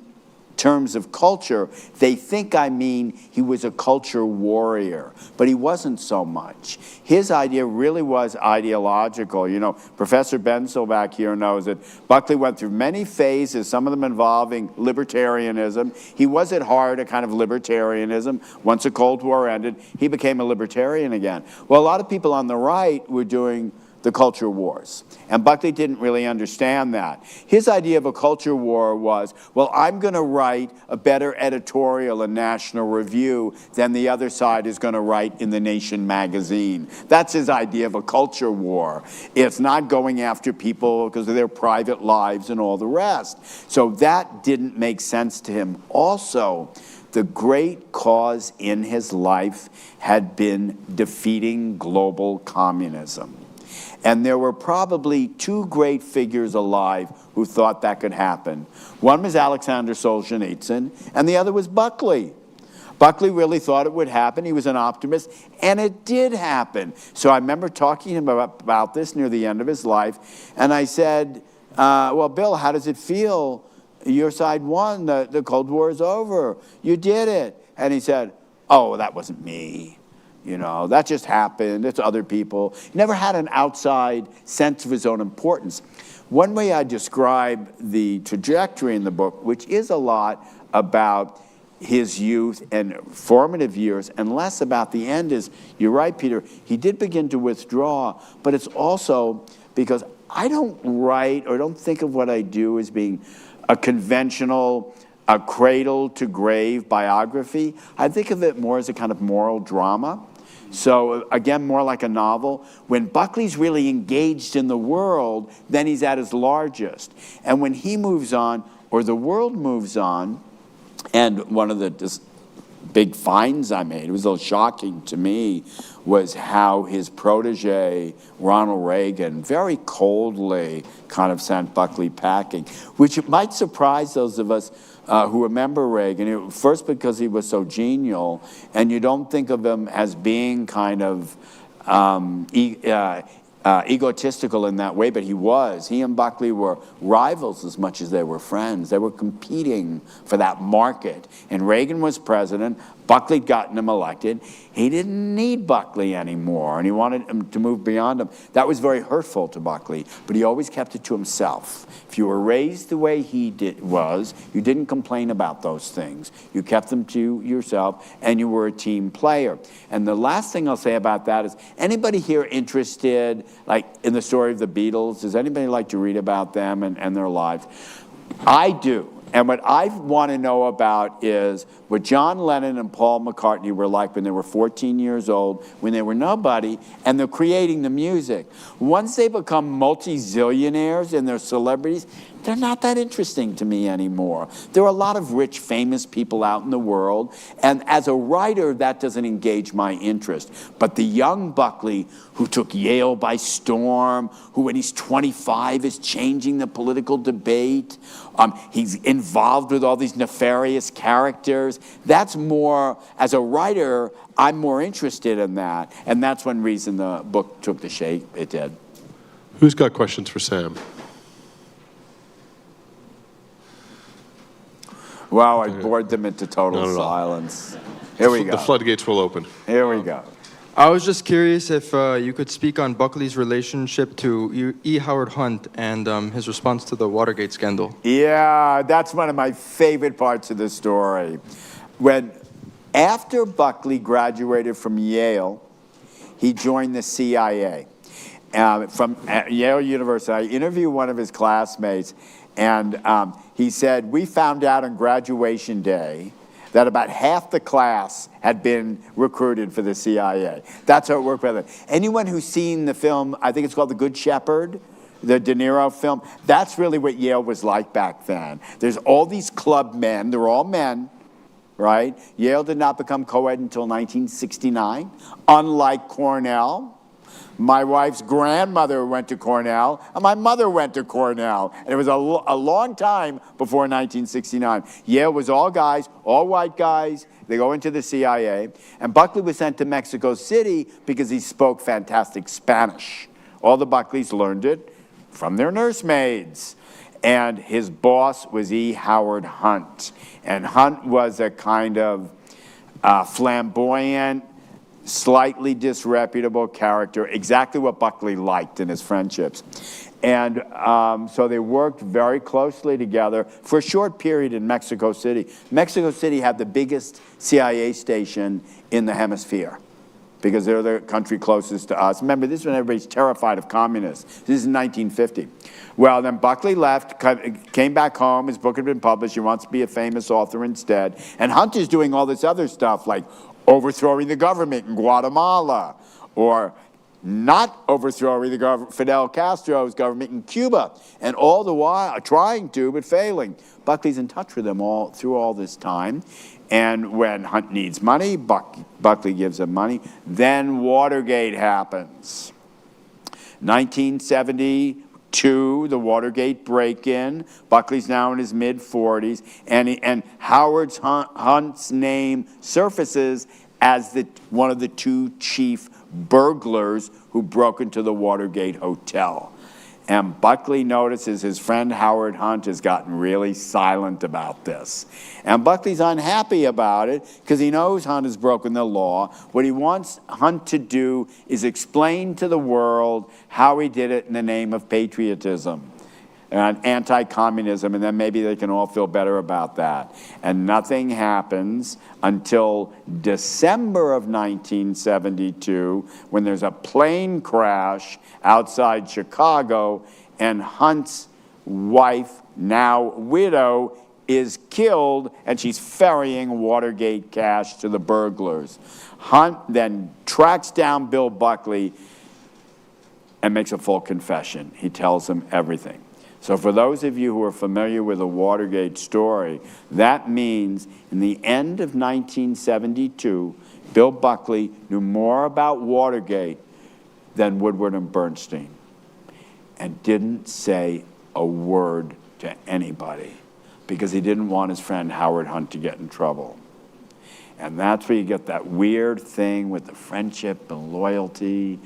terms of culture, they think I mean he was a culture warrior, but he wasn't so much. His idea really was ideological. You know, Professor Bensel back here knows that Buckley went through many phases, some of them involving libertarianism. He was at heart a kind of libertarianism. Once the Cold War ended, he became a libertarian again. Well, a lot of people on the right were doing the culture wars. And Buckley didn't really understand that. His idea of a culture war was, well, I'm going to write a better editorial in National Review than the other side is going to write in The Nation magazine. That's his idea of a culture war. It's not going after people because of their private lives and all the rest. So that didn't make sense to him. Also, the great cause in his life had been defeating global communism. And there were probably two great figures alive who thought that could happen. One was Alexander Solzhenitsyn, and the other was Buckley. Buckley really thought it would happen. He was an optimist, and it did happen. So I remember talking to him about this near the end of his life, and I said, well, Bill, how does it feel? Your side won. The Cold War is over. You did it. And he said, oh, that wasn't me. You know, that just happened. It's other people. He never had an outside sense of his own importance. One way I describe the trajectory in the book, which is a lot about his youth and formative years and less about the end, is, you're right, Peter, he did begin to withdraw, but it's also because I don't write or don't think of what I do as being a conventional a cradle-to-grave biography. I think of it more as a kind of moral drama. So again, more like a novel. When Buckley's really engaged in the world, then he's at his largest. And when he moves on, or the world moves on, and one of the big finds I made, it was a little shocking to me, was how his protege, Ronald Reagan, very coldly kind of sent Buckley packing, which might surprise those of us who remember Reagan, first because he was so genial, and you don't think of him as being kind of egotistical in that way, but he was. He and Buckley were rivals as much as they were friends. They were competing for that market. And Reagan was president. Buckley'd gotten him elected. He didn't need Buckley anymore, and he wanted him to move beyond him. That was very hurtful to Buckley, but he always kept it to himself. If you were raised the way he was, you didn't complain about those things. You kept them to yourself, and you were a team player. And the last thing I'll say about that is, anybody here interested, like in the story of the Beatles? Does anybody like to read about them and their lives? I do. And what I want to know about is what John Lennon and Paul McCartney were like when they were 14 years old, when they were nobody, and they're creating the music. Once they become multi-zillionaires and they're celebrities, they're not that interesting to me anymore. There are a lot of rich, famous people out in the world, and as a writer, that doesn't engage my interest. But the young Buckley, who took Yale by storm, who when he's 25 is changing the political debate, he's involved with all these nefarious characters. That's more, as a writer, I'm more interested in that, and that's one reason the book took the shape it did. Who's got questions for Sam? Wow, I bored them into total silence. Here we go. The floodgates will open. Here we go. I was just curious if you could speak on Buckley's relationship to E. Howard Hunt and his response to the Watergate scandal. Yeah, that's one of my favorite parts of the story. After Buckley graduated from Yale, he joined the CIA. From Yale University, I interviewed one of his classmates, and he said, we found out on graduation day that about half the class had been recruited for the CIA. That's how it worked. Anyone who's seen the film, I think it's called The Good Shepherd, the De Niro film, that's really what Yale was like back then. There's all these club men, they're all men, right? Yale did not become co-ed until 1969, unlike Cornell. My wife's grandmother went to Cornell, and my mother went to Cornell. And it was a long time before 1969. Yale was all guys, all white guys. They go into the CIA. And Buckley was sent to Mexico City because he spoke fantastic Spanish. All the Buckleys learned it from their nursemaids. And his boss was E. Howard Hunt. And Hunt was a kind of flamboyant, slightly disreputable character, exactly what Buckley liked in his friendships. And so they worked very closely together for a short period in Mexico City. Mexico City had the biggest CIA station in the hemisphere because they're the country closest to us. Remember, this is when everybody's terrified of communists. This is 1950. Well, then Buckley left, came back home. His book had been published. He wants to be a famous author instead. And Hunt is doing all this other stuff like overthrowing the government in Guatemala, or not overthrowing Fidel Castro's government in Cuba, and all the while trying to, but failing. Buckley's in touch with them all through all this time, and when Hunt needs money, Buckley gives him money. Then Watergate happens. 1972, the Watergate break-in. Buckley's now in his mid-40s, and Hunt's name surfaces as one of the two chief burglars who broke into the Watergate Hotel. And Buckley notices his friend Howard Hunt has gotten really silent about this. And Buckley's unhappy about it because he knows Hunt has broken the law. What he wants Hunt to do is explain to the world how he did it in the name of patriotism and anti-communism, and then maybe they can all feel better about that. And nothing happens until December of 1972, when there's a plane crash outside Chicago, and Hunt's wife, now widow, is killed, and she's ferrying Watergate cash to the burglars. Hunt then tracks down Bill Buckley and makes a full confession. He tells him everything. So for those of you who are familiar with the Watergate story, that means in the end of 1972, Bill Buckley knew more about Watergate than Woodward and Bernstein, and didn't say a word to anybody because he didn't want his friend Howard Hunt to get in trouble. And that's where you get that weird thing with the friendship and loyalty.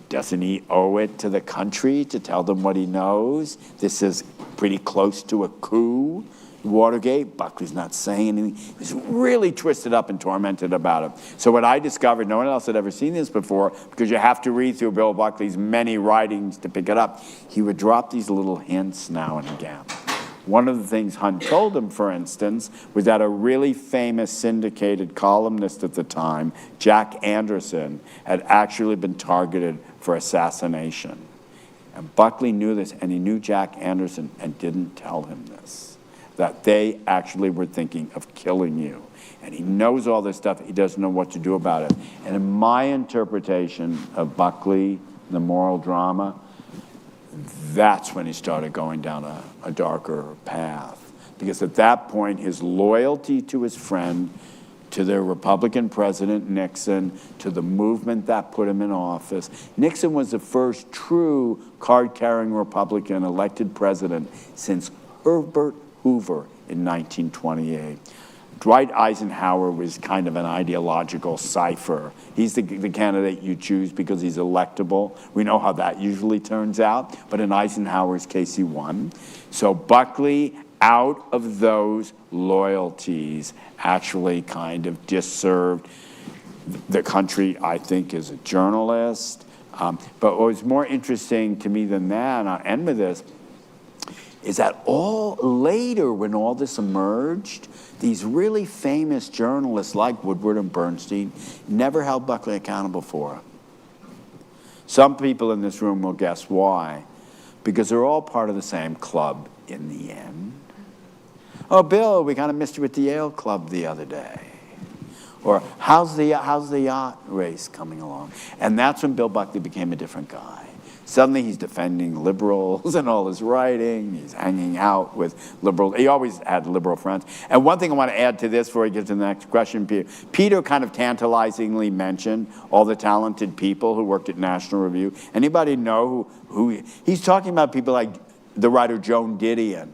Doesn't he owe it to the country to tell them what he knows? This is pretty close to a coup. Watergate, Buckley's not saying anything. He was really twisted up and tormented about it. So what I discovered, no one else had ever seen this before, because you have to read through Bill Buckley's many writings to pick it up. He would drop these little hints now and again. One of the things Hunt told him, for instance, was that a really famous syndicated columnist at the time, Jack Anderson, had actually been targeted for assassination. And Buckley knew this, and he knew Jack Anderson and didn't tell him this, that they actually were thinking of killing you. And he knows all this stuff. He doesn't know what to do about it. And in my interpretation of Buckley, the moral drama, that's when he started going down a darker path. Because at that point, his loyalty to his friend, to the Republican President Nixon, to the movement that put him in office. Nixon was the first true card-carrying Republican elected president since Herbert Hoover in 1928. Dwight Eisenhower was kind of an ideological cipher. He's the candidate you choose because he's electable. We know how that usually turns out, but in Eisenhower's case, he won. So Buckley, out of those loyalties, actually kind of disserved the country, I think, as a journalist. But what was more interesting to me than that, and I'll end with this, is that all later, when all this emerged, these really famous journalists like Woodward and Bernstein never held Buckley accountable for it. Some people in this room will guess why. Because they're all part of the same club in the end. Oh, Bill, we kind of missed you at the Yale Club the other day. Or how's the yacht race coming along? And that's when Bill Buckley became a different guy. Suddenly he's defending liberals in all his writing. He's hanging out with liberals. He always had liberal friends. And one thing I want to add to this before we get to the next question, Peter kind of tantalizingly mentioned all the talented people who worked at National Review. Anybody know who he's talking about? People like the writer Joan Didion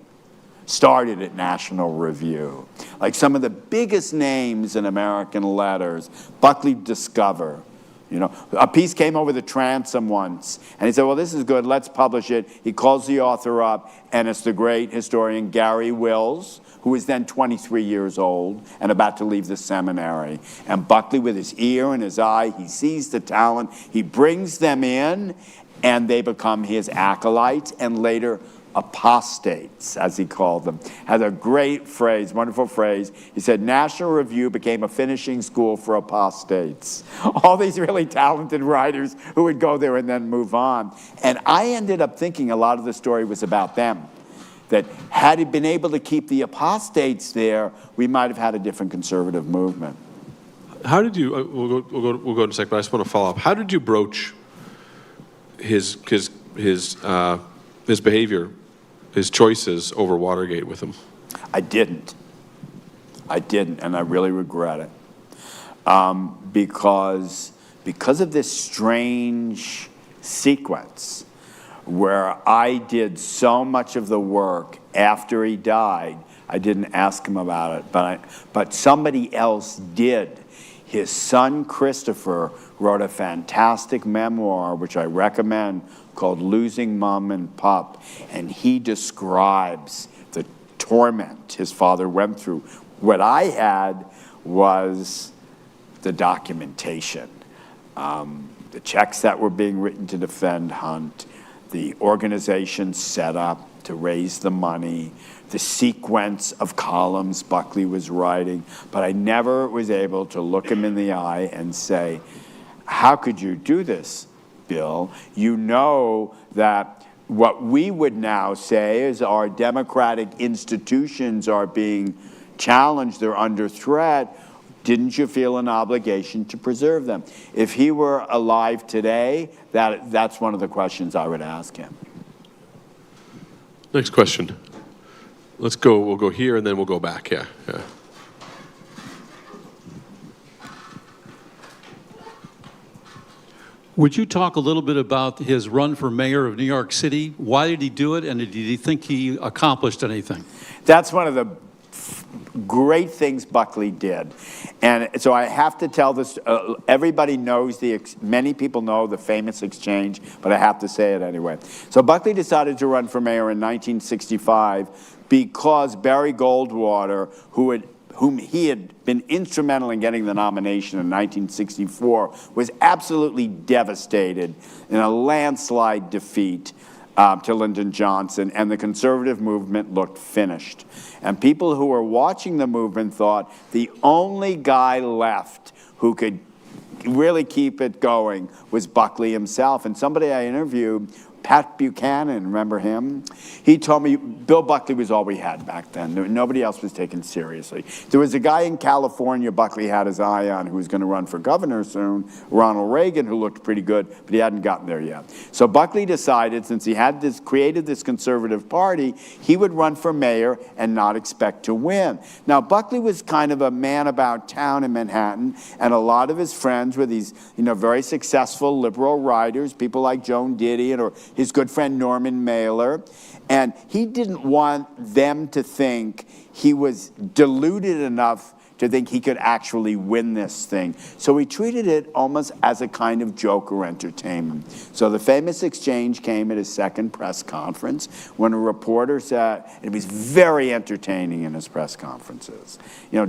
started at National Review. Like some of the biggest names in American letters, Buckley discovered. You know, a piece came over the transom once, and he said, well, this is good, let's publish it. He calls the author up, and it's the great historian Gary Wills, who was then 23 years old and about to leave the seminary. And Buckley, with his ear and his eye, he sees the talent, he brings them in, and they become his acolytes, and later apostates, as he called them. Had a great phrase, wonderful phrase. He said, National Review became a finishing school for apostates. All these really talented writers who would go there and then move on. And I ended up thinking a lot of the story was about them. That had he been able to keep the apostates there, we might have had a different conservative movement. How did you, we'll go in a sec, but I just want to follow up. How did you broach his behavior, his choices over Watergate with him? I didn't, and I really regret it. Because of this strange sequence where I did so much of the work after he died, I didn't ask him about it, but somebody else did. His son, Christopher, wrote a fantastic memoir, which I recommend, called Losing Mom and Pup, and he describes the torment his father went through. What I had was the documentation, the checks that were being written to defend Hunt, the organization set up to raise the money, the sequence of columns Buckley was writing, but I never was able to look him in the eye and say, how could you do this, Bill? You know that what we would now say is our democratic institutions are being challenged, they're under threat. Didn't you feel an obligation to preserve them? If he were alive today, that's one of the questions I would ask him. Next question. Let's go, we'll go here and then we'll go back, yeah. Would you talk a little bit about his run for mayor of New York City? Why did he do it, and did he think he accomplished anything? That's one of the great things Buckley did. And so I have to tell this, everybody knows, many people know the famous exchange, but I have to say it anyway. So Buckley decided to run for mayor in 1965 because Barry Goldwater, whom he had been instrumental in getting the nomination in 1964, was absolutely devastated in a landslide defeat to Lyndon Johnson, and the conservative movement looked finished. And people who were watching the movement thought the only guy left who could really keep it going was Buckley himself. And somebody I interviewed, Pat Buchanan, remember him? He told me Bill Buckley was all we had back then. Nobody else was taken seriously. There was a guy in California Buckley had his eye on who was going to run for governor soon, Ronald Reagan, who looked pretty good, but he hadn't gotten there yet. So Buckley decided, since he had created this conservative party, he would run for mayor and not expect to win. Now, Buckley was kind of a man about town in Manhattan, and a lot of his friends were these, very successful liberal writers, people like Joan Didion or his good friend Norman Mailer, and he didn't want them to think he was deluded enough to think he could actually win this thing. So he treated it almost as a kind of joke or entertainment. So the famous exchange came at his second press conference when a reporter said, it was very entertaining in his press conferences.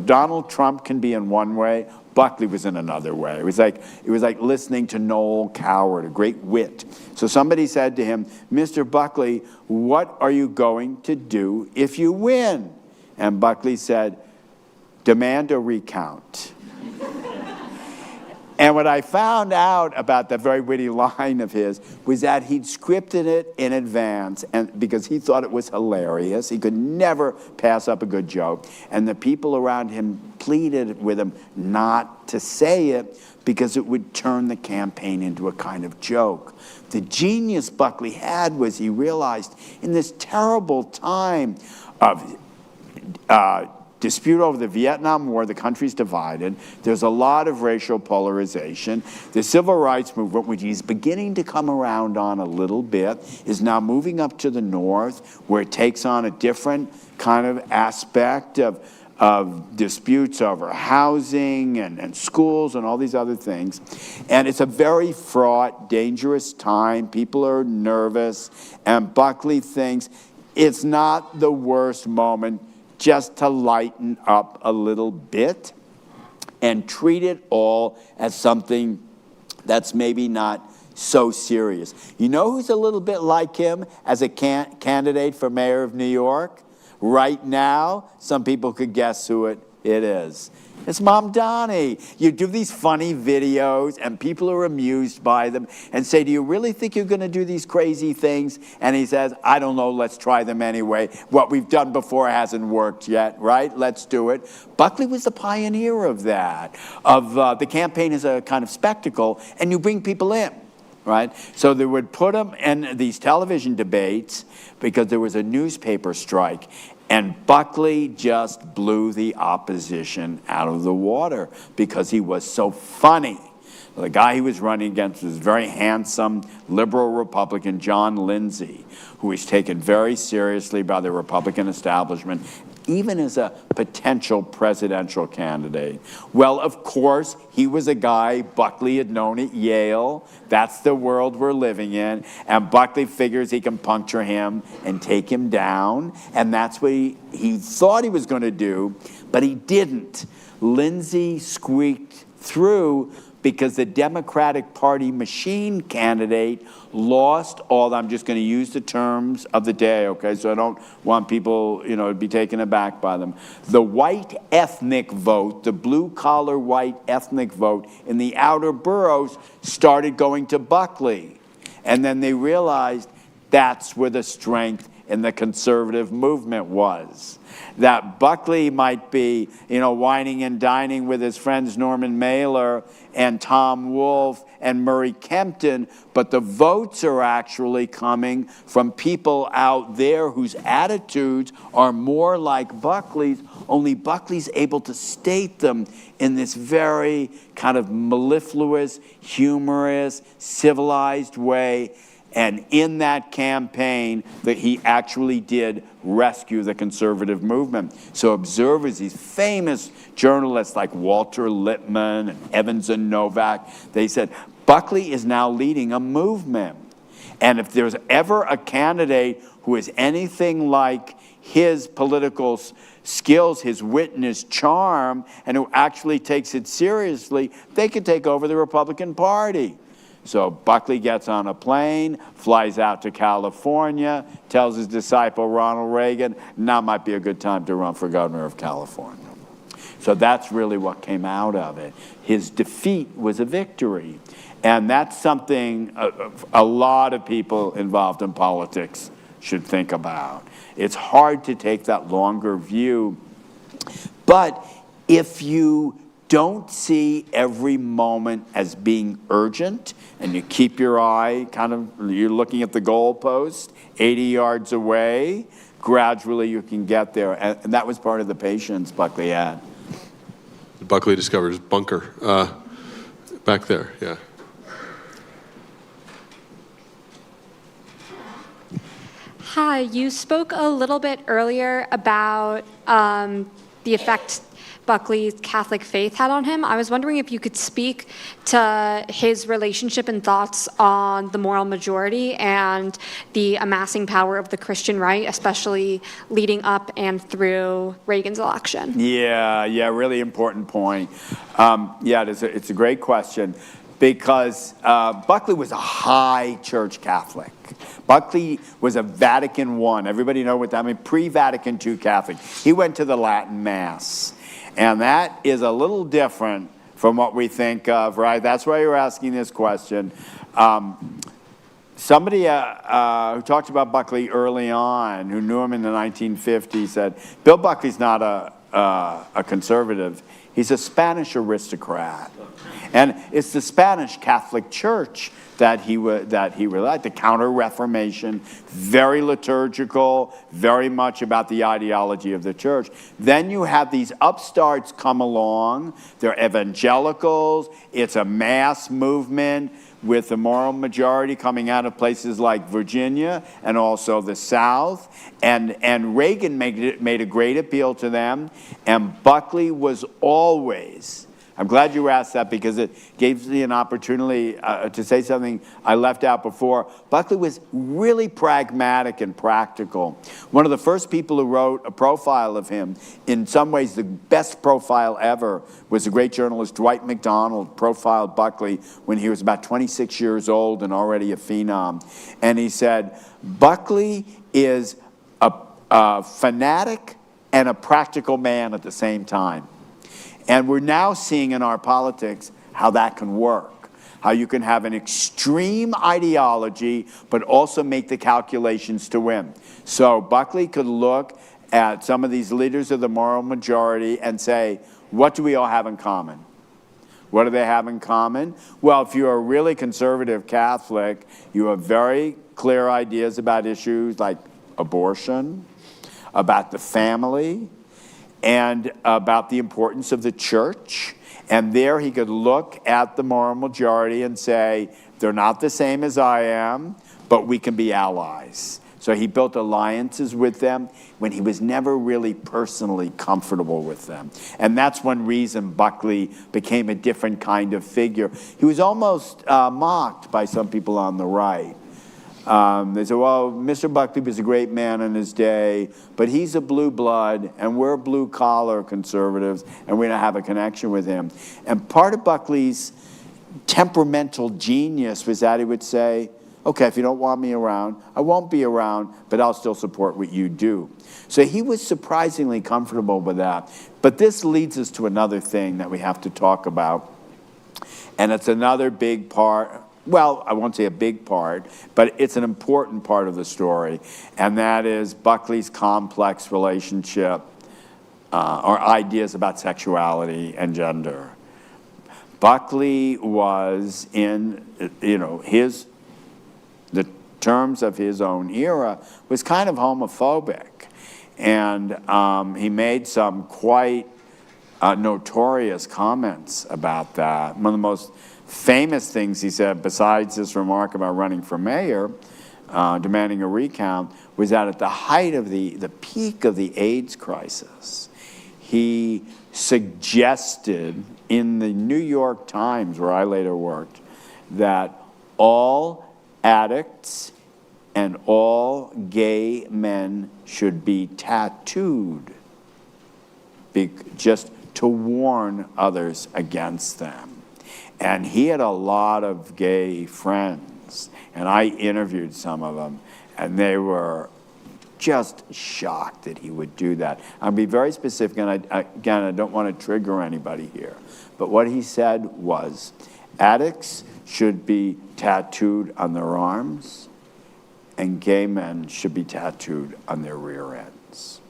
Donald Trump can be in one way, Buckley was in another way. It was like listening to Noel Coward, a great wit. So somebody said to him, Mr. Buckley, what are you going to do if you win? And Buckley said, demand a recount. And what I found out about that very witty line of his was that he'd scripted it in advance, and because he thought it was hilarious. He could never pass up a good joke. And the people around him pleaded with him not to say it because it would turn the campaign into a kind of joke. The genius Buckley had was he realized in this terrible time of dispute over the Vietnam War, the country's divided. There's a lot of racial polarization. The civil rights movement, which he's beginning to come around on a little bit, is now moving up to the north, where it takes on a different kind of aspect of disputes over housing and schools and all these other things. And it's a very fraught, dangerous time. People are nervous, and Buckley thinks it's not the worst moment just to lighten up a little bit and treat it all as something that's maybe not so serious. You know who's a little bit like him as a candidate for mayor of New York? Right now, some people could guess who it is. It's Mom Donnie. You do these funny videos, and people are amused by them and say, do you really think you're going to do these crazy things? And he says, I don't know, let's try them anyway. What we've done before hasn't worked yet, right? Let's do it. Buckley was the pioneer of that, of the campaign as a kind of spectacle, and you bring people in. Right? So they would put them in these television debates because there was a newspaper strike, and Buckley just blew the opposition out of the water because he was so funny. The guy he was running against was very handsome liberal Republican John Lindsay, who was taken very seriously by the Republican establishment, even as a potential presidential candidate. Well, of course, he was a guy Buckley had known at Yale. That's the world we're living in. And Buckley figures he can puncture him and take him down. And that's what he thought he was going to do, but he didn't. Lindsay squeaked through because the Democratic Party machine candidate lost all, I'm just going to use the terms of the day, okay, so I don't want people, to be taken aback by them. The white ethnic vote, the blue-collar white ethnic vote in the outer boroughs started going to Buckley. And then they realized that's where the strength in the conservative movement was. That Buckley might be, whining and dining with his friends Norman Mailer and Tom Wolfe and Murray Kempton, but the votes are actually coming from people out there whose attitudes are more like Buckley's, only Buckley's able to state them in this very kind of mellifluous, humorous, civilized way. And in that campaign, that he actually did rescue the conservative movement. So observers, these famous journalists like Walter Lippmann and Evans and Novak, they said, Buckley is now leading a movement. And if there's ever a candidate who is anything like his political skills, his wit and his charm, and who actually takes it seriously, they could take over the Republican Party. So Buckley gets on a plane, flies out to California, tells his disciple Ronald Reagan, now might be a good time to run for governor of California. So that's really what came out of it. His defeat was a victory. And that's something a lot of people involved in politics should think about. It's hard to take that longer view. But if you don't see every moment as being urgent, and you keep your eye you're looking at the goalpost 80 yards away, gradually you can get there. And that was part of the patience Buckley had. Buckley discovered his bunker back there, yeah. Hi, you spoke a little bit earlier about the effect Buckley's Catholic faith had on him. I was wondering if you could speak to his relationship and thoughts on the moral majority and the amassing power of the Christian right, especially leading up and through Reagan's election. Yeah, really important point. It's a great question, because Buckley was a high church Catholic. Buckley was a Vatican I. Everybody know what that means? Pre-Vatican II Catholic. He went to the Latin Mass. And that is a little different from what we think of, right? That's why you're asking this question. Somebody who talked about Buckley early on, who knew him in the 1950s, said, Bill Buckley's not a conservative. He's a Spanish aristocrat. And it's the Spanish Catholic Church that he relied, the Counter-Reformation, very liturgical, very much about the ideology of the church. Then you have these upstarts come along. They're evangelicals. It's a mass movement with the moral majority coming out of places like Virginia and also the South. And Reagan made a great appeal to them. And Buckley was always... I'm glad you asked that, because it gave me an opportunity to say something I left out before. Buckley was really pragmatic and practical. One of the first people who wrote a profile of him, in some ways the best profile ever, was the great journalist Dwight MacDonald, profiled Buckley when he was about 26 years old and already a phenom. And he said, Buckley is a fanatic and a practical man at the same time. And we're now seeing in our politics how that can work, how you can have an extreme ideology, but also make the calculations to win. So Buckley could look at some of these leaders of the moral majority and say, what do we all have in common? What do they have in common? Well, if you're a really conservative Catholic, you have very clear ideas about issues like abortion, about the family, and about the importance of the church. And there he could look at the moral majority and say, they're not the same as I am, but we can be allies. So he built alliances with them when he was never really personally comfortable with them. And that's one reason Buckley became a different kind of figure. He was almost mocked by some people on the right. They said, well, Mr. Buckley was a great man in his day, but he's a blue blood, and we're blue-collar conservatives, and we don't have a connection with him. And part of Buckley's temperamental genius was that he would say, okay, if you don't want me around, I won't be around, but I'll still support what you do. So he was surprisingly comfortable with that. But this leads us to another thing that we have to talk about, and it's another big part well, I won't say a big part, but it's an important part of the story, and that is Buckley's complex relationship or ideas about sexuality and gender. Buckley was in, the terms of his own era, was kind of homophobic. And he made some quite notorious comments about that. One of the most famous things he said, besides this remark about running for mayor, demanding a recount, was that at the height of the peak of the AIDS crisis, he suggested in the New York Times, where I later worked, that all addicts and all gay men should be tattooed just to warn others against them. And he had a lot of gay friends, and I interviewed some of them, and they were just shocked that he would do that. I'll be very specific, and I don't want to trigger anybody here, but what he said was, addicts should be tattooed on their arms, and gay men should be tattooed on their rear ends.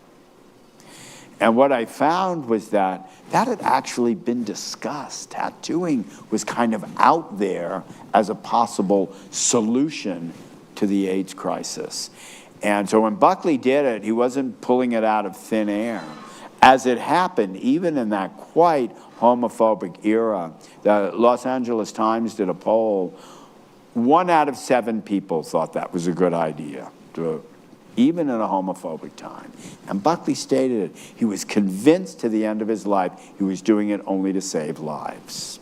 And what I found was that had actually been discussed. Tattooing was kind of out there as a possible solution to the AIDS crisis. And so when Buckley did it, he wasn't pulling it out of thin air. As it happened, even in that quite homophobic era, the Los Angeles Times did a poll. 1 out of 7 people thought that was a good idea, even in a homophobic time. And Buckley stated it. He was convinced to the end of his life he was doing it only to save lives.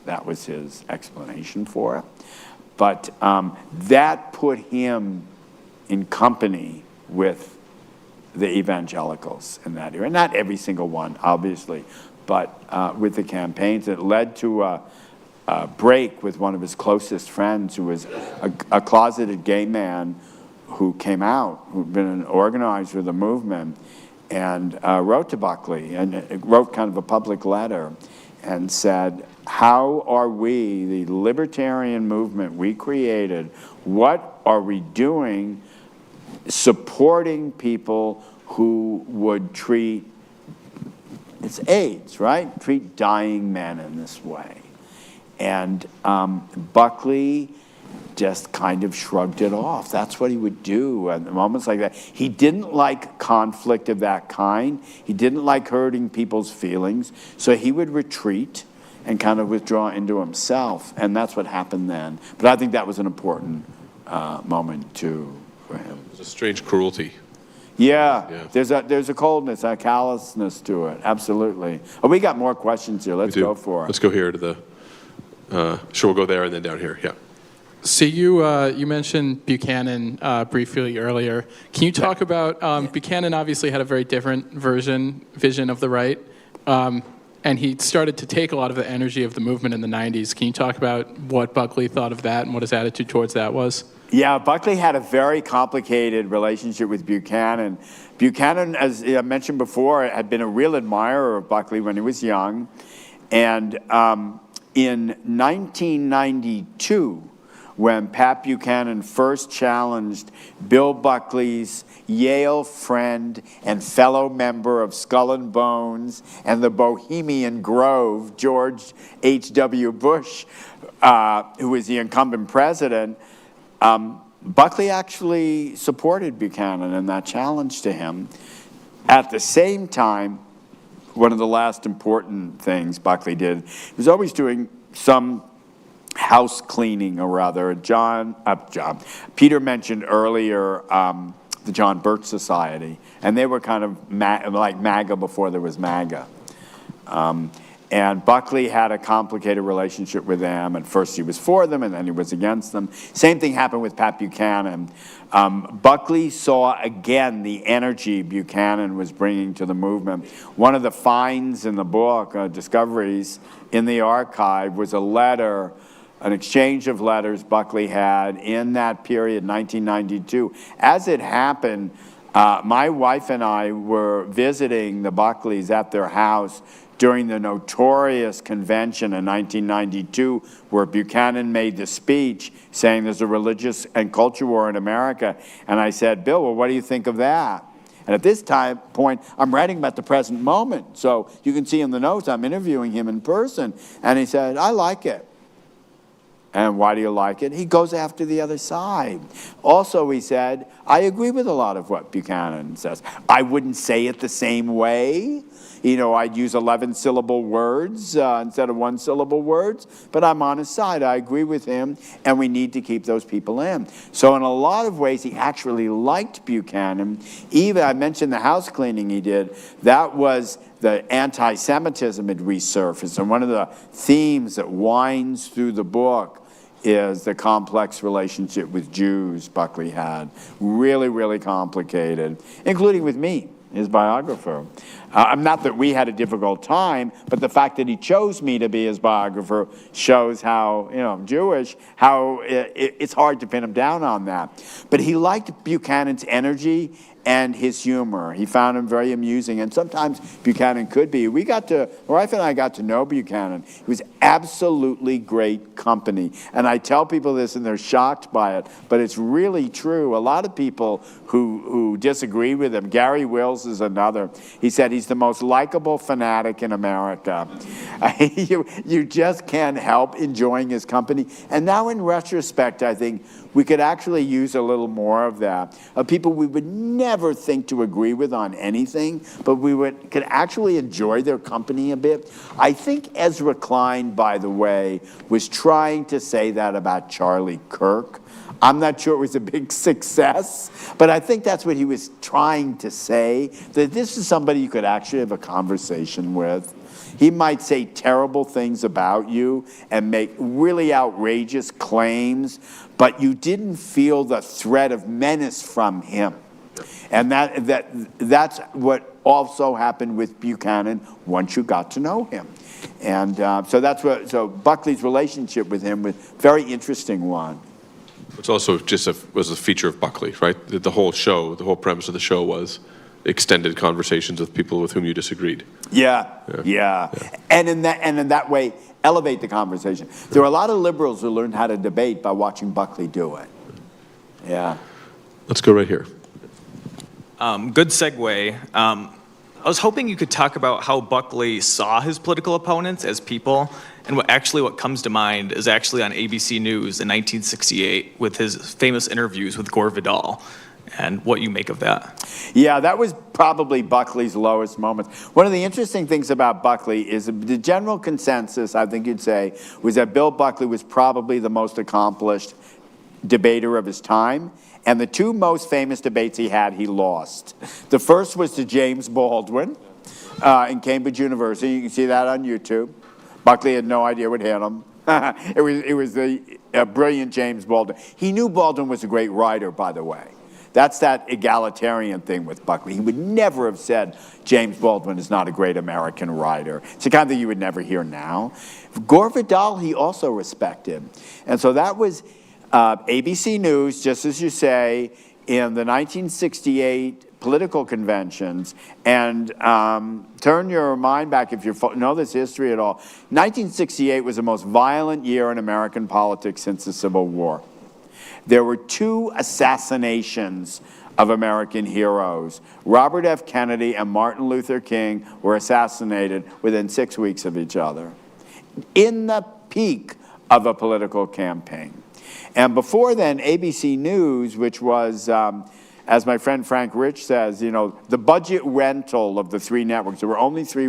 That was his explanation for it. But that put him in company with the evangelicals in that era. Not every single one, obviously, but with the campaigns. It led to a break with one of his closest friends, who was a closeted gay man who came out, who'd been an organizer of the movement, and wrote to Buckley, and wrote kind of a public letter, and said, how are we, the libertarian movement we created, what are we doing supporting people who would treat, it's AIDS, right? Treat dying men in this way. And Buckley just kind of shrugged it off. That's what he would do at moments like that. He didn't like conflict of that kind. He didn't like hurting people's feelings. So he would retreat and kind of withdraw into himself. And that's what happened then. But I think that was an important moment too for him. It was a strange cruelty. Yeah. There's a coldness, a callousness to it. Absolutely. Oh, we got more questions here. Let's go for it. Let's go here to the. Sure, we'll go there and then down here. Yeah. So you mentioned Buchanan briefly earlier. Can you talk about Buchanan? Obviously, had a very different vision of the right, and he started to take a lot of the energy of the movement in the '90s. Can you talk about what Buckley thought of that and what his attitude towards that was? Yeah, Buckley had a very complicated relationship with Buchanan. Buchanan, as I mentioned before, had been a real admirer of Buckley when he was young, and in 1992. When Pat Buchanan first challenged Bill Buckley's Yale friend and fellow member of Skull and Bones and the Bohemian Grove, George H.W. Bush, who was the incumbent president, Buckley actually supported Buchanan in that challenge to him. At the same time, one of the last important things Buckley did, he was always doing some house cleaning, or rather. Peter mentioned earlier the John Birch Society, and they were kind of like MAGA before there was MAGA. And Buckley had a complicated relationship with them. At first he was for them, and then he was against them. Same thing happened with Pat Buchanan. Buckley saw again the energy Buchanan was bringing to the movement. One of the finds in the book, Discoveries in the Archive, was a letter, an exchange of letters Buckley had in that period, 1992. As it happened, My wife and I were visiting the Buckleys at their house during the notorious convention in 1992, where Buchanan made the speech saying there's a religious and culture war in America. And I said, Bill, well, what do you think of that? And at this point, I'm writing about the present moment. So you can see in the notes, I'm interviewing him in person. And he said, I like it. And why do you like it? He goes after the other side. Also, he said, I agree with a lot of what Buchanan says. I wouldn't say it the same way. You know, I'd use 11-syllable words instead of one-syllable words, but I'm on his side. I agree with him, and we need to keep those people in. So in a lot of ways, he actually liked Buchanan. Even, I mentioned the house cleaning he did. That was the anti-Semitism had resurfaced, and one of the themes that winds through the book is the complex relationship with Jews Buckley had. Really, really complicated, including with me, his biographer. Not that we had a difficult time, but the fact that he chose me to be his biographer shows how, you know, I'm Jewish, how it's hard to pin him down on that. But he liked Buchanan's energy and his humor. He found him very amusing, and sometimes Buchanan could be. My wife and I got to know Buchanan. He was absolutely great company. And I tell people this, and they're shocked by it, but it's really true. A lot of people who disagree with him, Gary Wills is another. He said he's the most likable fanatic in America. You just can't help enjoying his company. And now in retrospect, I think we could actually use a little more of that. Of people we would never think to agree with on anything, but could actually enjoy their company a bit. I think Ezra Klein, by the way, was trying to say that about Charlie Kirk. I'm not sure it was a big success, but I think that's what he was trying to say, that this is somebody you could actually have a conversation with. He might say terrible things about you and make really outrageous claims, but you didn't feel the threat of menace from him. And that's what also happened with Buchanan once you got to know him. And so Buckley's relationship with him was a very interesting one. It's also just was a feature of Buckley, right? The whole show, the whole premise of the show was extended conversations with people with whom you disagreed. Yeah. And in that way, elevate the conversation. There are a lot of liberals who learned how to debate by watching Buckley do it. Yeah. Let's go right here. Good segue. I was hoping you could talk about how Buckley saw his political opponents as people, and what comes to mind is actually on ABC News in 1968 with his famous interviews with Gore Vidal, and what you make of that. Yeah, that was probably Buckley's lowest moment. One of the interesting things about Buckley is the general consensus, I think you'd say, was that Bill Buckley was probably the most accomplished debater of his time. And the two most famous debates he had, he lost. The first was to James Baldwin in Cambridge University. You can see that on YouTube. Buckley had no idea what hit him. It was the brilliant James Baldwin. He knew Baldwin was a great writer, by the way. That's that egalitarian thing with Buckley. He would never have said James Baldwin is not a great American writer. It's the kind of thing you would never hear now. Gore Vidal, he also respected. And so that was ABC News, just as you say, in the 1968 political conventions. And turn your mind back, if you know this history at all. 1968 was the most violent year in American politics since the Civil War. There were two assassinations of American heroes. Robert F. Kennedy and Martin Luther King were assassinated within 6 weeks of each other, in the peak of a political campaign. And before then, ABC News, which was, as my friend Frank Rich says, you know, the budget rental of the three networks. There were only three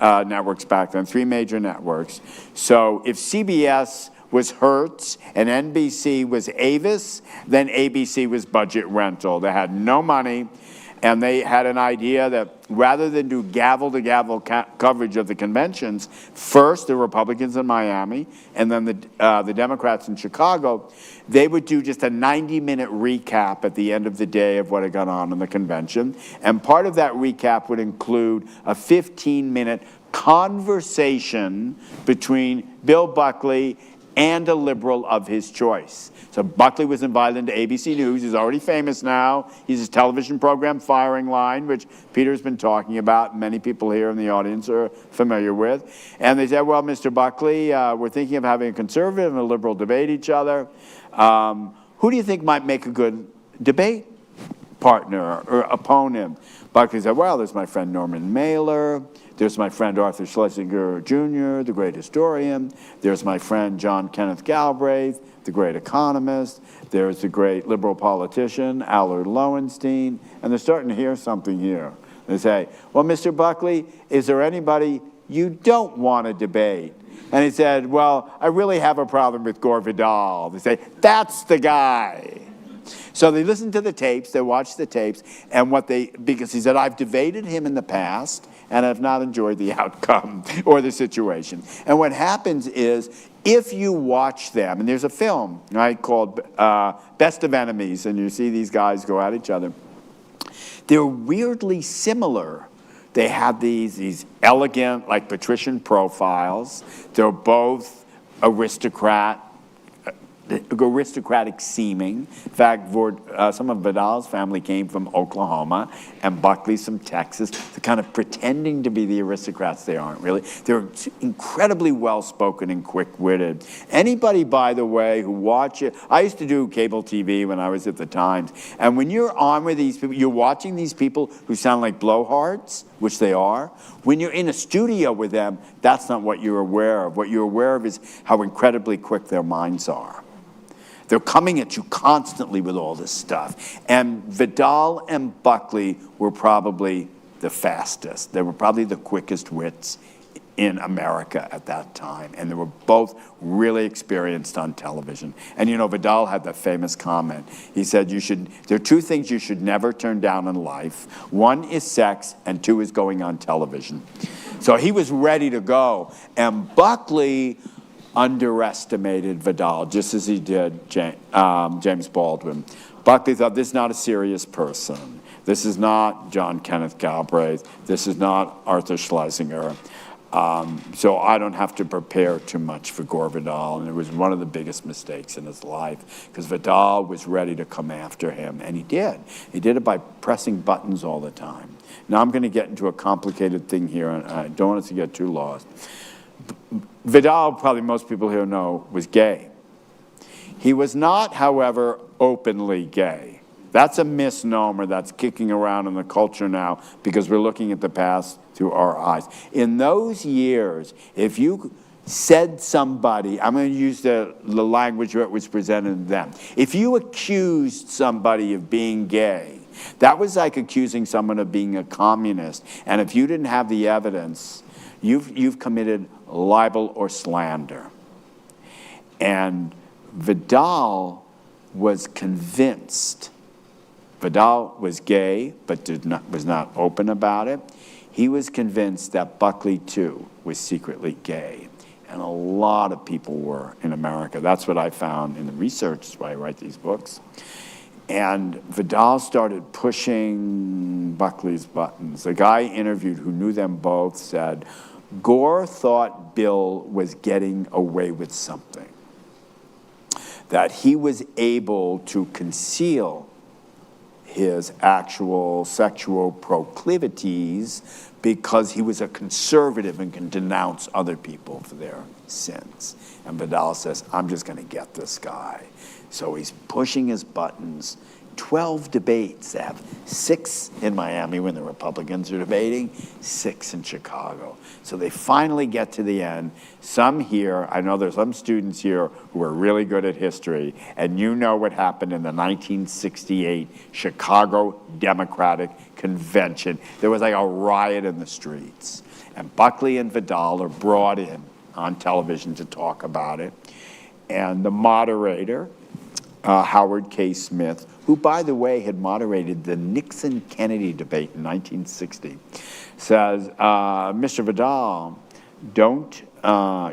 networks back then, three major networks. So if CBS was Hertz and NBC was Avis, then ABC was budget rental. They had no money, and they had an idea that rather than do gavel-to-gavel coverage of the conventions, first the Republicans in Miami and then the Democrats in Chicago, they would do just a 90-minute recap at the end of the day of what had gone on in the convention. And part of that recap would include a 15-minute conversation between Bill Buckley and a liberal of his choice. So Buckley was invited into ABC News. He's already famous now. He's his television program, Firing Line, which Peter's been talking about. Many people here in the audience are familiar with. And they said, well, Mr. Buckley, we're thinking of having a conservative and a liberal debate each other. Who do you think might make a good debate partner or opponent? Buckley said, well, there's my friend Norman Mailer. There's my friend Arthur Schlesinger Jr., the great historian. There's my friend John Kenneth Galbraith, the great economist. There's the great liberal politician, Allard Lowenstein. And they're starting to hear something here. They say, well, Mr. Buckley, is there anybody you don't want to debate? And he said, well, I really have a problem with Gore Vidal. They say, that's the guy. So they listened to the tapes, they watched the tapes, and because he said, I've debated him in the past, and I've not enjoyed the outcome or the situation. And what happens is, if you watch them, and there's a film, right, called Best of Enemies, and you see these guys go at each other, they're weirdly similar. They have these elegant, like patrician profiles. They're both aristocratic seeming. In fact, some of Vidal's family came from Oklahoma, and Buckley's from Texas. They're kind of pretending to be the aristocrats they aren't really. They're incredibly well-spoken and quick-witted. Anybody, by the way, who watch it, I used to do cable TV when I was at the Times, and when you're on with these people, you're watching these people who sound like blowhards, which they are. When you're in a studio with them, that's not what you're aware of. What you're aware of is how incredibly quick their minds are. They're coming at you constantly with all this stuff. And Vidal and Buckley were probably the fastest. They were probably the quickest wits in America at that time. And they were both really experienced on television. And you know, Vidal had that famous comment. He said, there are two things you should never turn down in life. One is sex, and two is going on television. So he was ready to go. And Buckley underestimated Vidal, just as he did James Baldwin. Buckley thought, this is not a serious person. This is not John Kenneth Galbraith. This is not Arthur Schlesinger. So I don't have to prepare too much for Gore Vidal. And it was one of the biggest mistakes in his life, because Vidal was ready to come after him, and he did. He did it by pressing buttons all the time. Now I'm going to get into a complicated thing here, and I don't want us to get too lost. Vidal, probably most people here know, was gay. He was not, however, openly gay. That's a misnomer that's kicking around in the culture now because we're looking at the past through our eyes. In those years, if you said somebody, I'm going to use the language that was presented then. If you accused somebody of being gay, that was like accusing someone of being a communist. And if you didn't have the evidence, you've committed libel or slander. And Vidal was convinced. Vidal was gay, but was not open about it. He was convinced that Buckley, too, was secretly gay. And a lot of people were in America. That's what I found in the research. That's why I write these books. And Vidal started pushing Buckley's buttons. The guy interviewed who knew them both said, Gore thought Bill was getting away with something, that he was able to conceal his actual sexual proclivities because he was a conservative and can denounce other people for their sins. And Vidal says, I'm just going to get this guy. So he's pushing his buttons. 12 debates. They have 6 in Miami when the Republicans are debating, 6 in Chicago. So they finally get to the end. Some here, I know there's some students here who are really good at history, and you know what happened in the 1968 Chicago Democratic Convention. There was like a riot in the streets. And Buckley and Vidal are brought in on television to talk about it. And the moderator, Howard K. Smith, who, by the way, had moderated the Nixon-Kennedy debate in 1960, says, Mr. Vidal, don't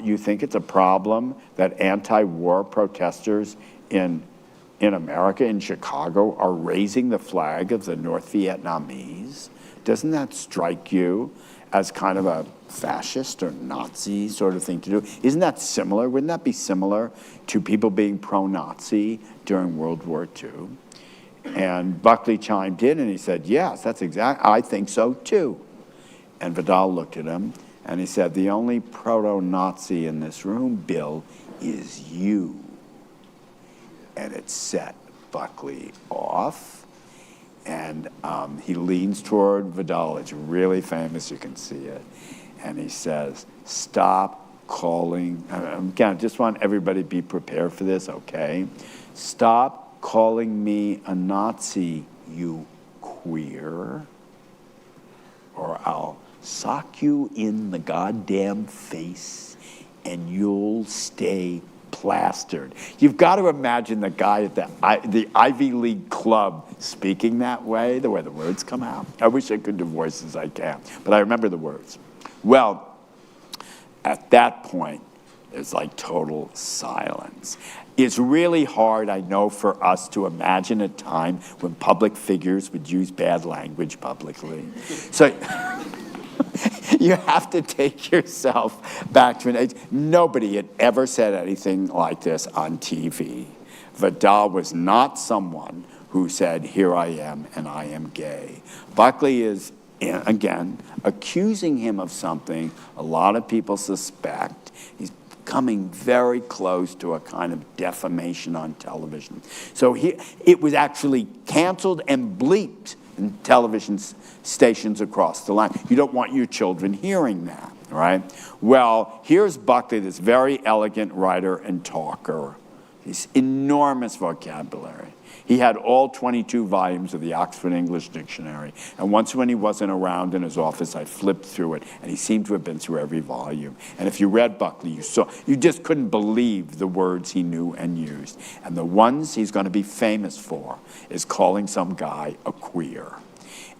you think it's a problem that anti-war protesters in America, in Chicago, are raising the flag of the North Vietnamese? Doesn't that strike you as kind of fascist or Nazi sort of thing to do. Isn't that similar? Wouldn't that be similar to people being pro-Nazi during World War II? And Buckley chimed in and he said, yes, that's exactly, I think so too. And Vidal looked at him and he said, the only proto-Nazi in this room, Bill, is you. And it set Buckley off. And he leans toward Vidal. It's really famous, you can see it. And he says, stop calling, again, I just want everybody to be prepared for this, okay? Stop calling me a Nazi, you queer, or I'll sock you in the goddamn face and you'll stay plastered. You've got to imagine the guy at the Ivy League club speaking that way, the way the words come out. I wish I could do voices, I can't, but I remember the words. Well, at that point, it's like total silence. It's really hard, I know, for us to imagine a time when public figures would use bad language publicly. So you have to take yourself back to an age. Nobody had ever said anything like this on TV. Vidal was not someone who said, here I am and I am gay. Buckley is, again, accusing him of something a lot of people suspect. He's coming very close to a kind of defamation on television. So it was actually canceled and bleeped in television stations across the line. You don't want your children hearing that, right? Well, here's Buckley, this very elegant writer and talker. He's enormous vocabulary. He had all 22 volumes of the Oxford English Dictionary. And once when he wasn't around in his office, I flipped through it, and he seemed to have been through every volume. And if you read Buckley, you just couldn't believe the words he knew and used. And the ones he's going to be famous for is calling some guy a queer.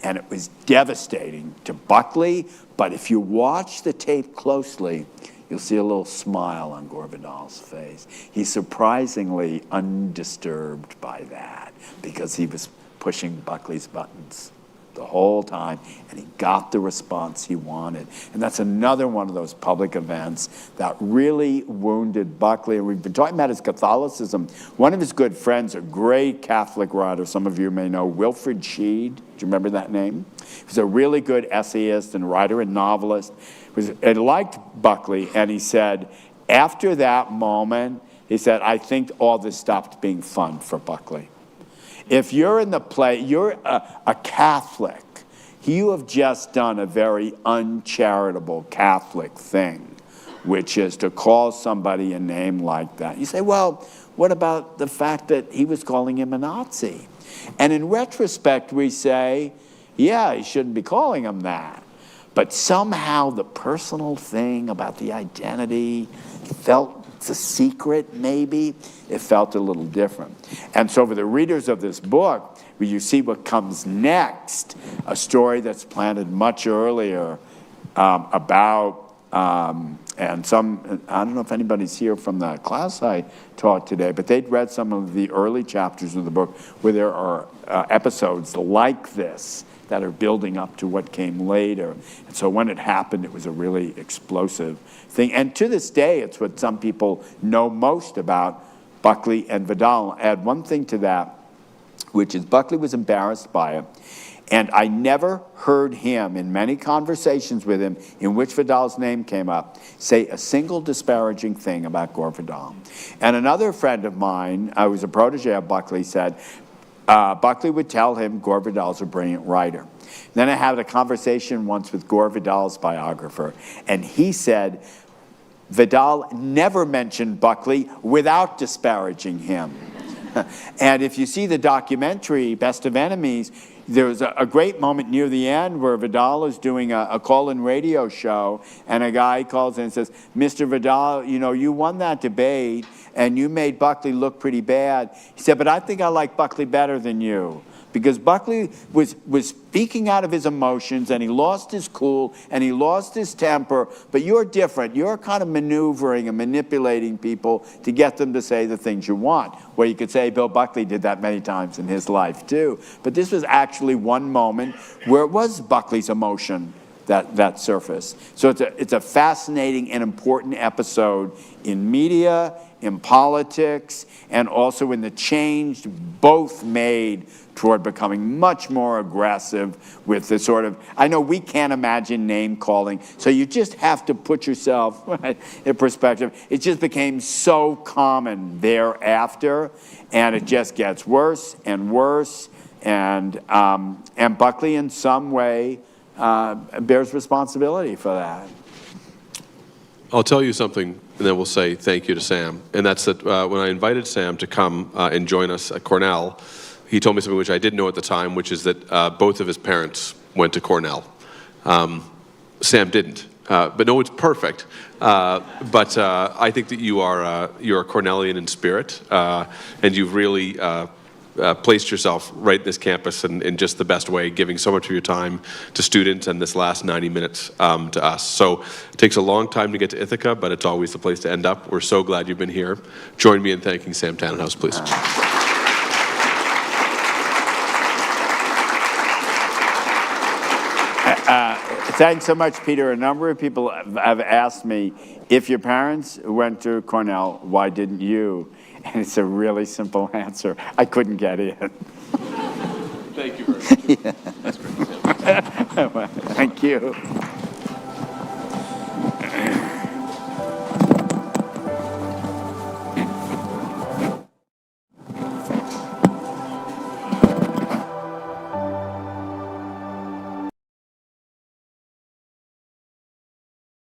And it was devastating to Buckley, but if you watch the tape closely, you'll see a little smile on Gore Vidal's face. He's surprisingly undisturbed by that because he was pushing Buckley's buttons the whole time, and he got the response he wanted. And that's another one of those public events that really wounded Buckley. And we've been talking about his Catholicism. One of his good friends, a great Catholic writer, some of you may know, Wilfred Sheed. Do you remember that name? He was a really good essayist and writer and novelist. He liked Buckley, and he said, after that moment, he said, I think all this stopped being fun for Buckley. If you're in the play, you're a Catholic, you have just done a very uncharitable Catholic thing, which is to call somebody a name like that. You say, well, what about the fact that he was calling him a Nazi? And in retrospect, we say, yeah, he shouldn't be calling him that. But somehow the personal thing about the identity felt it's a secret, maybe. It felt a little different. And so for the readers of this book, when you see what comes next, a story that's planted much earlier about, and some, I don't know if anybody's here from the class I taught today, but they'd read some of the early chapters of the book where there are episodes like this that are building up to what came later. And so when it happened, it was a really explosive thing. And to this day, it's what some people know most about Buckley and Vidal. I'll add one thing to that, which is Buckley was embarrassed by it. And I never heard him, in many conversations with him, in which Vidal's name came up, say a single disparaging thing about Gore Vidal. And another friend of mine, who was a protege of Buckley, said, Buckley would tell him Gore Vidal's a brilliant writer. Then I had a conversation once with Gore Vidal's biographer, and he said Vidal never mentioned Buckley without disparaging him. And if you see the documentary, Best of Enemies, there's a great moment near the end where Vidal is doing a call-in radio show, and a guy calls in and says, Mr. Vidal, you know, you won that debate, and you made Buckley look pretty bad. He said, but I think I like Buckley better than you. Because Buckley was speaking out of his emotions, and he lost his cool, and he lost his temper, but you're different. You're kind of maneuvering and manipulating people to get them to say the things you want. Well, you could say Bill Buckley did that many times in his life, too. But this was actually one moment where it was Buckley's emotion that surface. So it's a fascinating and important episode in media, in politics, and also in the change both made toward becoming much more aggressive with the sort of, I know we can't imagine name calling, so you just have to put yourself in perspective. It just became so common thereafter, and it just gets worse and worse, and Buckley in some way bears responsibility for that. I'll tell you something, and then we'll say thank you to Sam. And that's that when I invited Sam to come and join us at Cornell, he told me something which I didn't know at the time, which is that both of his parents went to Cornell. Sam didn't. But no one's perfect. But I think that you're a Cornellian in spirit, and you've really placed yourself right in this campus in just the best way, giving so much of your time to students and this last 90 minutes to us. So it takes a long time to get to Ithaca, but it's always the place to end up. We're so glad you've been here. Join me in thanking Sam Tanenhaus, please. Thanks so much, Peter. A number of people have asked me, if your parents went to Cornell, why didn't you? And it's a really simple answer. I couldn't get in. Thank you very much. Thank you.